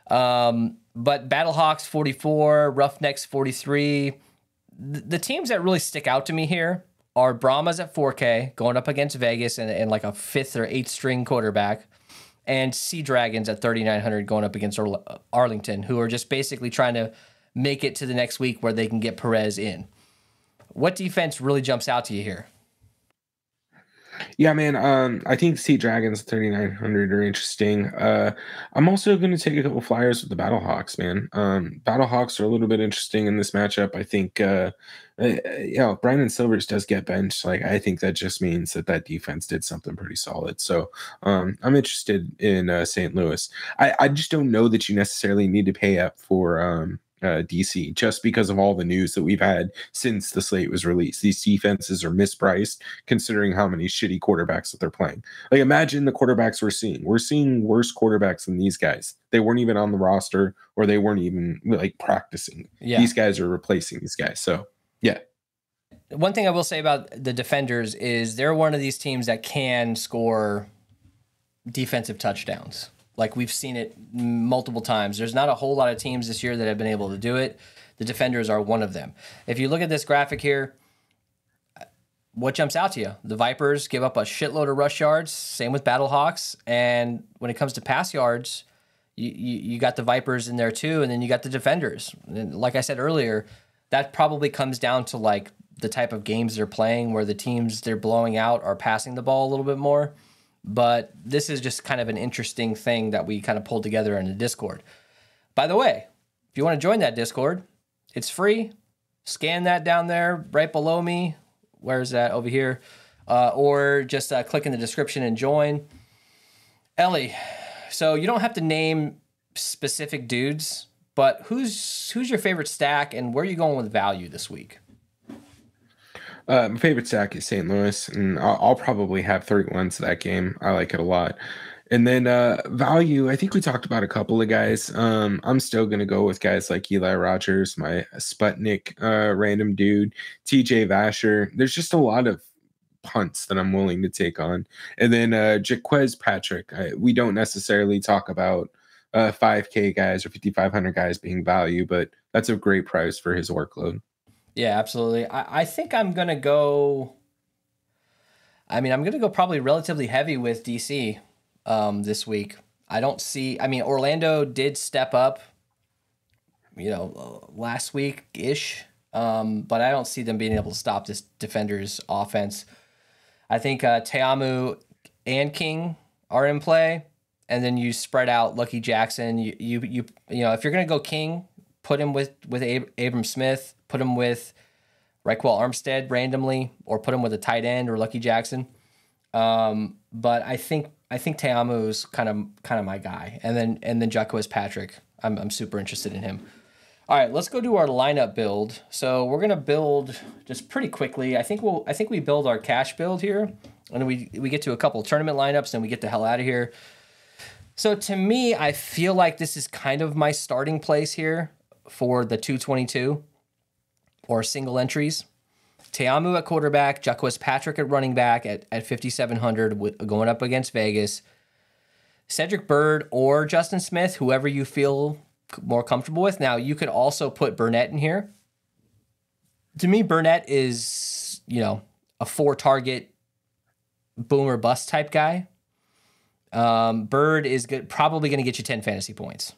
[SPEAKER 1] But Battlehawks 44, Roughnecks 43. The teams that really stick out to me here are Brahmas at 4K, going up against Vegas and like a 5th or 8th string quarterback. and Sea Dragons at 3,900 going up against Arlington, who are just basically trying to make it to the next week where they can get Perez in. What defense really jumps out to you here?
[SPEAKER 2] Yeah, man. I think Sea Dragons 3,900 are interesting. I'm also going to take a couple flyers with the Battlehawks, man. Battlehawks are a little bit interesting in this matchup. I think, Brandon Silvers does get benched. Like, I think that just means that defense did something pretty solid. So, I'm interested in St. Louis. I just don't know that you necessarily need to pay up for DC just because of all the news that we've had since the slate was released. These defenses are mispriced considering how many shitty quarterbacks that they're playing. Like, imagine the quarterbacks we're seeing. We're seeing worse quarterbacks than these guys. They weren't even on the roster, or they weren't even like practicing. Yeah. These guys are replacing these guys. So yeah.
[SPEAKER 1] One thing I will say about the Defenders is they're one of these teams that can score defensive touchdowns. Like, we've seen it multiple times. There's not a whole lot of teams this year that have been able to do it. The Defenders are one of them. If you look at this graphic here, what jumps out to you? The Vipers give up a shitload of rush yards. Same with Battlehawks. And when it comes to pass yards, you got the Vipers in there too, and then you got the Defenders. And like I said earlier, that probably comes down to like the type of games they're playing, where the teams they're blowing out are passing the ball a little bit more. But this is just kind of an interesting thing that we kind of pulled together in the Discord. By the way, if you want to join that Discord, it's free. Scan that down there right below me. Where's that? Over here. Or just click in the description and join. Ellie, so you don't have to name specific dudes, but who's your favorite stack, and where are you going with value this week?
[SPEAKER 2] My favorite stack is St. Louis, and I'll probably have 31 to that game. I like it a lot. And then value, I think we talked about a couple of guys. I'm still going to go with guys like Eli Rogers, my Sputnik random dude, TJ Vasher. There's just a lot of punts that I'm willing to take on. And then Jaquez Patrick. We don't necessarily talk about 5K guys or 5,500 guys being value, but that's a great price for his workload.
[SPEAKER 1] Yeah, absolutely. I think I'm going to go... I'm going to go probably relatively heavy with DC this week. I don't see... Orlando did step up, last week-ish, but I don't see them being able to stop this Defenders offense. I think Teamu and King are in play, and then you spread out Lucky Jackson. You if you're going to go King, put him with Abram Smith, put him with Raquel Armstead randomly, or put him with a tight end or Lucky Jackson. But I think Teamu's kind of my guy, and then Jaquez Patrick. I'm super interested in him. All right, let's go do our lineup build. So we're gonna build just pretty quickly. I think we build our cash build here, and we get to a couple tournament lineups, and we get the hell out of here. So to me, I feel like this is kind of my starting place here for the 222 or single entries. Teamu at quarterback, Jaquez Patrick at running back at 5,700 going up against Vegas. Cedric Byrd or Justin Smith, whoever you feel more comfortable with. Now, you could also put Burnett in here. To me, Burnett is, a 4-target boom or bust type guy. Byrd is probably going to get you 10 fantasy points.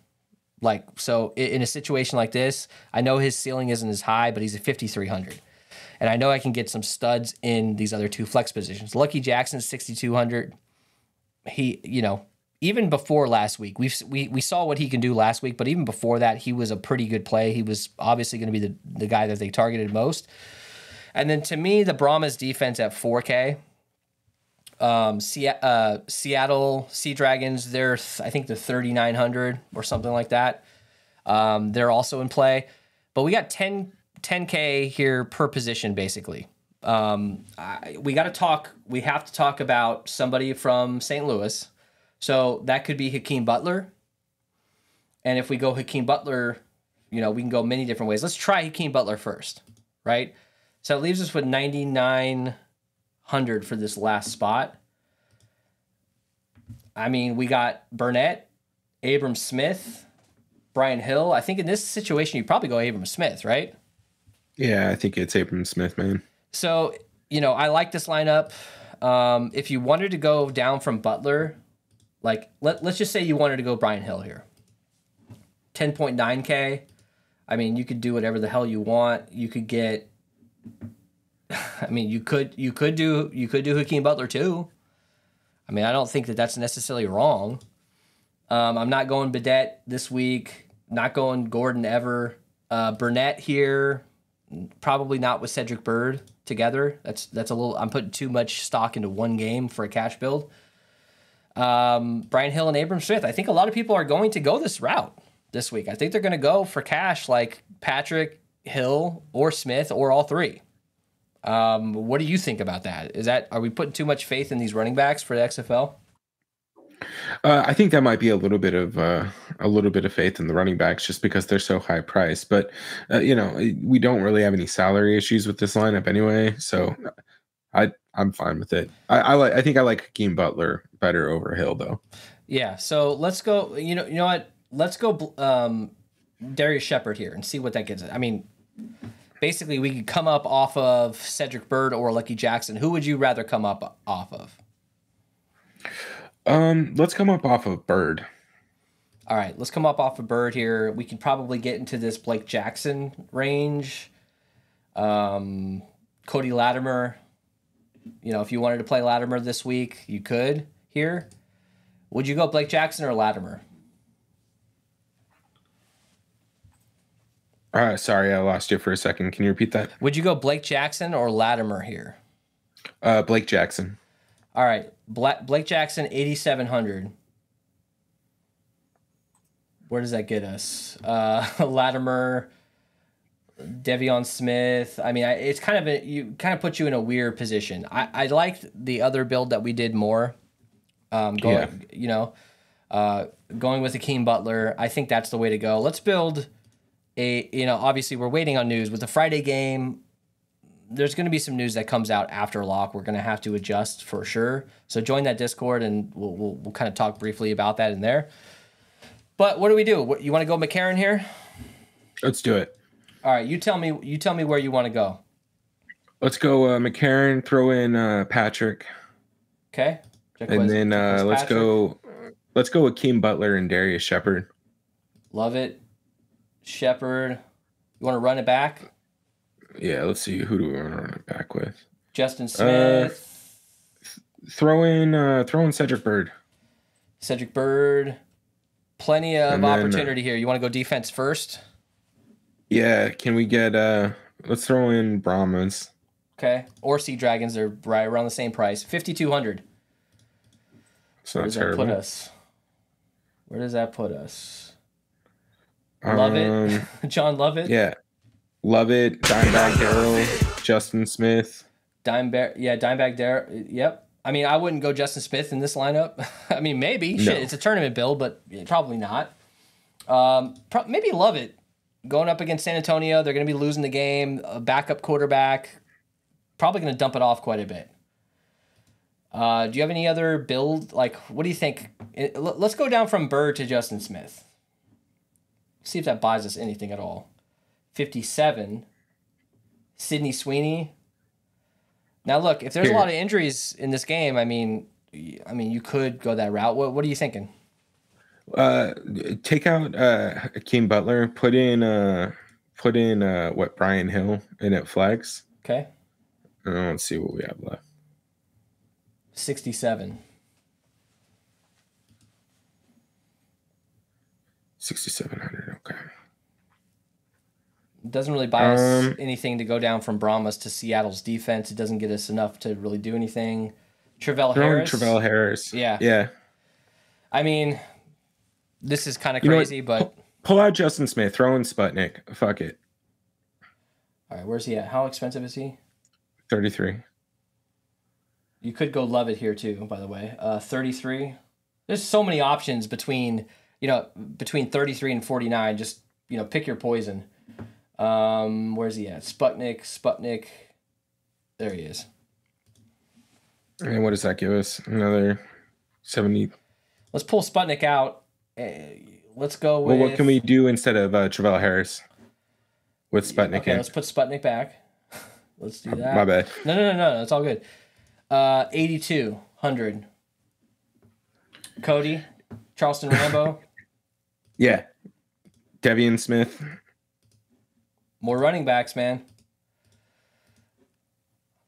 [SPEAKER 1] So in a situation like this, I know his ceiling isn't as high, but he's at 5,300. And I know I can get some studs in these other two flex positions. Lucky Jackson's 6,200. He, even before last week, we saw what he can do last week, but even before that, he was a pretty good play. He was obviously going to be the guy that they targeted most. And then to me, the Brahmas defense at 4K. Seattle Sea Dragons, I think they're 3,900 or something like that. They're also in play, but we got 10K here per position, basically. We have to talk about somebody from St. Louis. So that could be Hakeem Butler. And if we go Hakeem Butler, we can go many different ways. Let's try Hakeem Butler first, right? So it leaves us with 9,900 for this last spot. We got Burnett, Abram Smith, Brian Hill. I think in this situation, you probably go Abram Smith, right?
[SPEAKER 2] Yeah, I think it's Abram Smith, man.
[SPEAKER 1] So, I like this lineup. If you wanted to go down from Butler, Like, let's just say you wanted to go Brian Hill here. 10.9K. I mean, you could do whatever the hell you want. You could get. I mean, you could do Hakeem Butler too. I mean, I don't think that that's necessarily wrong. I'm not going Bidet this week. Not going Gordon ever. Burnett here. Probably not with Cedric Bird together. That's a little. I'm putting too much stock into one game for a cash build. Brian Hill and Abram Smith. I think a lot of people are going to go this route this week. I think they're going to go for cash like Patrick, Hill, or Smith, or all three. What do you think about that? Are we putting too much faith in these running backs for the XFL?
[SPEAKER 2] I think that might be a little bit of faith in the running backs just because they're so high priced. But we don't really have any salary issues with this lineup anyway, so I'm fine with it. I think I like Hakeem Butler better over Hill though.
[SPEAKER 1] Yeah, so let's go. You know what? Let's go Darius Shepard here and see what that gets us. I mean, basically, we could come up off of Cedric Bird or Lucky Jackson. Who would you rather come up off of?
[SPEAKER 2] Let's come up off of Bird.
[SPEAKER 1] All right, let's come up off of Bird here. We can probably get into this Blake Jackson range. Cody Latimer. If you wanted to play Latimer this week, you could here. Would you go Blake Jackson or Latimer?
[SPEAKER 2] Sorry, I lost you for a second. Can you repeat that?
[SPEAKER 1] Would you go Blake Jackson or Latimer here?
[SPEAKER 2] Blake Jackson.
[SPEAKER 1] All right, Blake Jackson, 8,700. Where does that get us? Latimer, Devion Smith. I mean, it's kind of puts you in a weird position. I liked the other build that we did more. Going with Hakeem Butler. I think that's the way to go. Let's build obviously we're waiting on news with the Friday game. There's going to be some news that comes out after lock. We're going to have to adjust for sure. So join that Discord and we'll kind of talk briefly about that in there. But what do we do? You want to go McCarron here?
[SPEAKER 2] Let's do it.
[SPEAKER 1] All right, you tell me where you want to go.
[SPEAKER 2] Let's go McCarron, throw in Patrick.
[SPEAKER 1] Okay.
[SPEAKER 2] And then let's go Hakeem Butler and Darius Shepard.
[SPEAKER 1] Love it. Shepard. You want to run it back?
[SPEAKER 2] Yeah, let's see. Who do we want to run it back with?
[SPEAKER 1] Justin Smith.
[SPEAKER 2] Throw in Cedric Bird.
[SPEAKER 1] Cedric Bird. Plenty of opportunity here. You want to go defense first?
[SPEAKER 2] Yeah. Can we get let's throw in Brahmas.
[SPEAKER 1] Okay. Or Sea Dragons. They're right around the same price. 5,200.
[SPEAKER 2] So that's terrible.
[SPEAKER 1] Where does that put us? Love it. John Lovett.
[SPEAKER 2] Yeah. Lovett, Dimebag Darrell, Justin Smith.
[SPEAKER 1] Dimebag Darrell. Yep. I mean, I wouldn't go Justin Smith in this lineup. I mean, maybe. No. Shit, it's a tournament build, but probably not. Maybe Lovett going up against San Antonio. They're going to be losing the game. A backup quarterback. Probably going to dump it off quite a bit. Do you have any other build? Like, what do you think? Let's go down from Bird to Justin Smith. See if that buys us anything at all. 57. Sidney Sweeney. Now, look, if there's a lot of injuries in this game, I mean, you could go that route. What are you thinking?
[SPEAKER 2] Take out Hakeem Butler. Put in Brian Hill in at flex.
[SPEAKER 1] Okay.
[SPEAKER 2] Let's see what we have left.
[SPEAKER 1] 67.
[SPEAKER 2] 6,700. Okay.
[SPEAKER 1] It doesn't really buy us anything to go down from Brahmas to Seattle's defense. It doesn't get us enough to really do anything. Travell Harris. Yeah.
[SPEAKER 2] Yeah.
[SPEAKER 1] I mean, this is kind of crazy, but
[SPEAKER 2] pull out Justin Smith. Throw in Sputnik. Fuck it.
[SPEAKER 1] All right, where's he at? How expensive is he?
[SPEAKER 2] 33.
[SPEAKER 1] You could go Lovett here too, by the way. 33. There's so many options between 33 and 49. Just, pick your poison. Where's he at? Sputnik. There he is.
[SPEAKER 2] And what does that give us? Another 70.
[SPEAKER 1] Let's pull Sputnik out. Let's go with...
[SPEAKER 2] Well, what can we do instead of Travell Harris with Sputnik in?
[SPEAKER 1] Let's put Sputnik back. Let's do that.
[SPEAKER 2] My bad.
[SPEAKER 1] No. It's all good. 8,200. Cody, Charleston Rambo.
[SPEAKER 2] Yeah. Devian Smith.
[SPEAKER 1] More running backs, man. I'm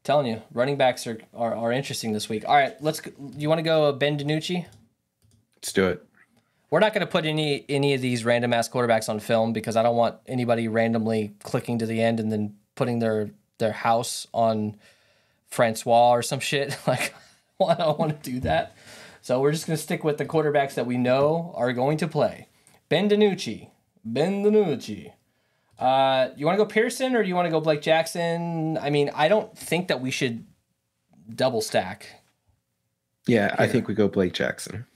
[SPEAKER 1] telling you, running backs are interesting this week. All right, you want to go Ben DiNucci?
[SPEAKER 2] Let's do it.
[SPEAKER 1] We're not going to put any of these random ass quarterbacks on film because I don't want anybody randomly clicking to the end and then putting their house on Francois or some shit. Like, well, I don't want to do that. So we're just going to stick with the quarterbacks that we know are going to play. Ben DiNucci. You want to go Pearson or do you want to go Blake Jackson? I mean, I don't think that we should double stack.
[SPEAKER 2] Yeah,
[SPEAKER 1] here.
[SPEAKER 2] I think we go Blake Jackson.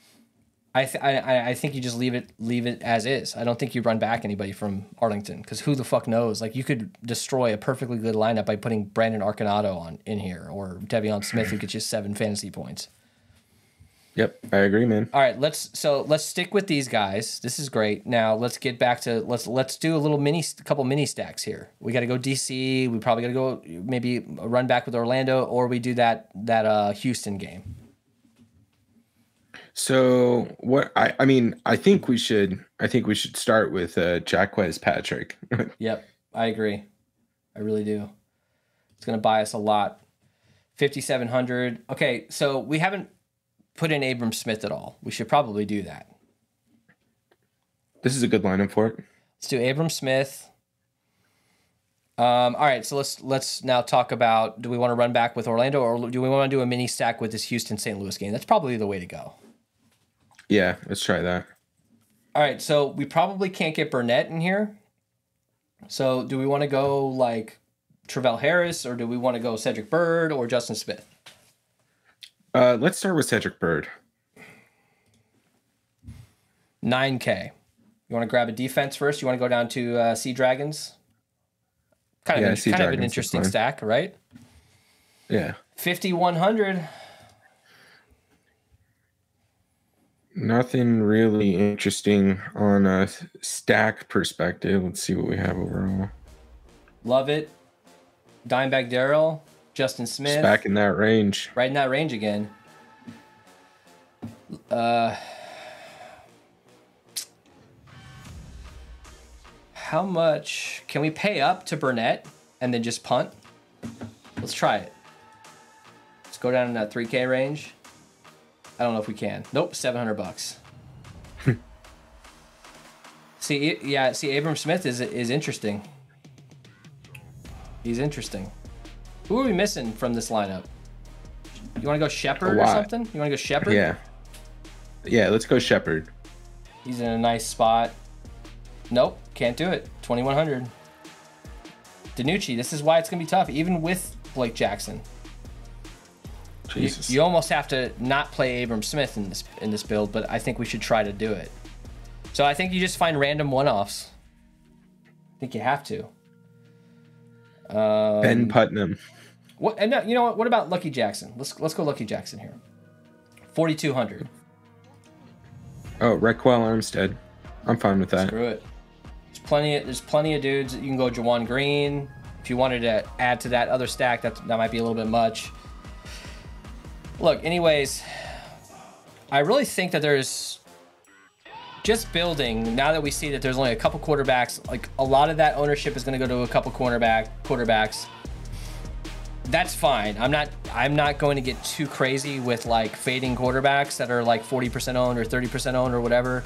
[SPEAKER 1] I think you just leave it as is. I don't think you run back anybody from Arlington because who the fuck knows? Like you could destroy a perfectly good lineup by putting Brandon Arconato in here or Devion Smith who gets you 7 fantasy points.
[SPEAKER 2] Yep, I agree, man.
[SPEAKER 1] All right, let's stick with these guys. This is great. Now let's get back to let's do a couple mini stacks here. We got to go DC. We probably got to go maybe run back with Orlando, or we do that Houston game.
[SPEAKER 2] So what I think we should start with Jaquez Patrick.
[SPEAKER 1] Yep, I agree. I really do. It's gonna buy us a lot. 5,700. Okay, so we haven't put in Abram Smith at all. We should probably do that.
[SPEAKER 2] This is a good lineup for it.
[SPEAKER 1] Let's do Abram Smith. All right, so let's now talk about, do we want to run back with Orlando or do we want to do a mini stack with this Houston-St. Louis game? That's probably the way to go.
[SPEAKER 2] Yeah, let's try that.
[SPEAKER 1] All right, so we probably can't get Burnett in here. So do we want to go like Travell Harris or do we want to go Cedric Byrd or Justin Smith?
[SPEAKER 2] Let's start with Cedric Byrd.
[SPEAKER 1] $9K. You want to grab a defense first? You want to go down to Sea Dragons? Kind of an interesting stack, right?
[SPEAKER 2] Yeah.
[SPEAKER 1] 5,100.
[SPEAKER 2] Nothing really interesting on a stack perspective. Let's see what we have overall.
[SPEAKER 1] Love it. Dimebag Darrell, Justin Smith.
[SPEAKER 2] It's back in that range.
[SPEAKER 1] Right in that range again. How much can we pay up to Burnett and then just punt? Let's try it. Let's go down in that 3K range. I don't know if we can. Nope, $700. See, Abram Smith is interesting. He's interesting. Who are we missing from this lineup? You want to go Shepard or something? You want to go Shepard?
[SPEAKER 2] Yeah, let's go Shepard.
[SPEAKER 1] He's in a nice spot. Nope, can't do it. 2,100. DiNucci, this is why it's going to be tough, even with Blake Jackson.
[SPEAKER 2] Jesus.
[SPEAKER 1] You almost have to not play Abram Smith in this build, but I think we should try to do it. So I think you just find random one-offs. I think you have to.
[SPEAKER 2] Ben Putnam.
[SPEAKER 1] What? And you know what? What about Lucky Jackson? Let's go Lucky Jackson here. 4,200.
[SPEAKER 2] Oh, Raquel Armstead. I'm fine with that.
[SPEAKER 1] Screw it. There's plenty of dudes. You can go Jawan Green. If you wanted to add to that other stack, that might be a little bit much. Look, anyways, I really think that there's just building, now that we see that there's only a couple quarterbacks, like a lot of that ownership is going to go to a couple quarterbacks. That's fine. I'm not going to get too crazy with like fading quarterbacks that are like 40% owned or 30% owned or whatever.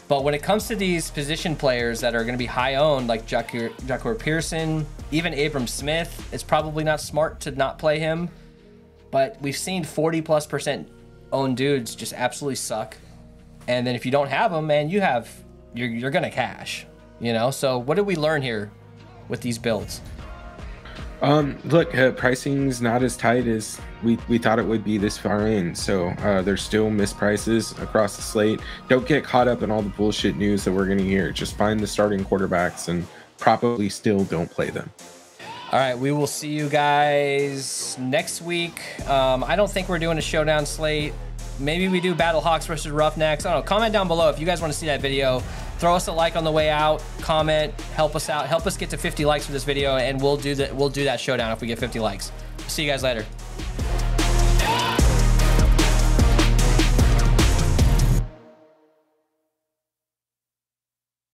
[SPEAKER 1] But when it comes to these position players that are going to be high owned, like Jaquir Pearson, even Abram Smith, it's probably not smart to not play him. But we've seen 40+% owned dudes just absolutely suck. And then if you don't have them, man, you're gonna cash. You know. So what did we learn here with these builds?
[SPEAKER 2] Look, pricing's not as tight as we thought it would be this far in. So there's still misprices across the slate. Don't get caught up in all the bullshit news that we're gonna hear. Just find the starting quarterbacks and probably still don't play them.
[SPEAKER 1] All right, we will see you guys next week. I don't think we're doing a showdown slate. Maybe we do Battlehawks versus Roughnecks. I don't know. Comment down below if you guys want to see that video. Throw us a like on the way out. Comment, help us out. Help us get to 50 likes for this video, and we'll do that showdown if we get 50 likes. See you guys later.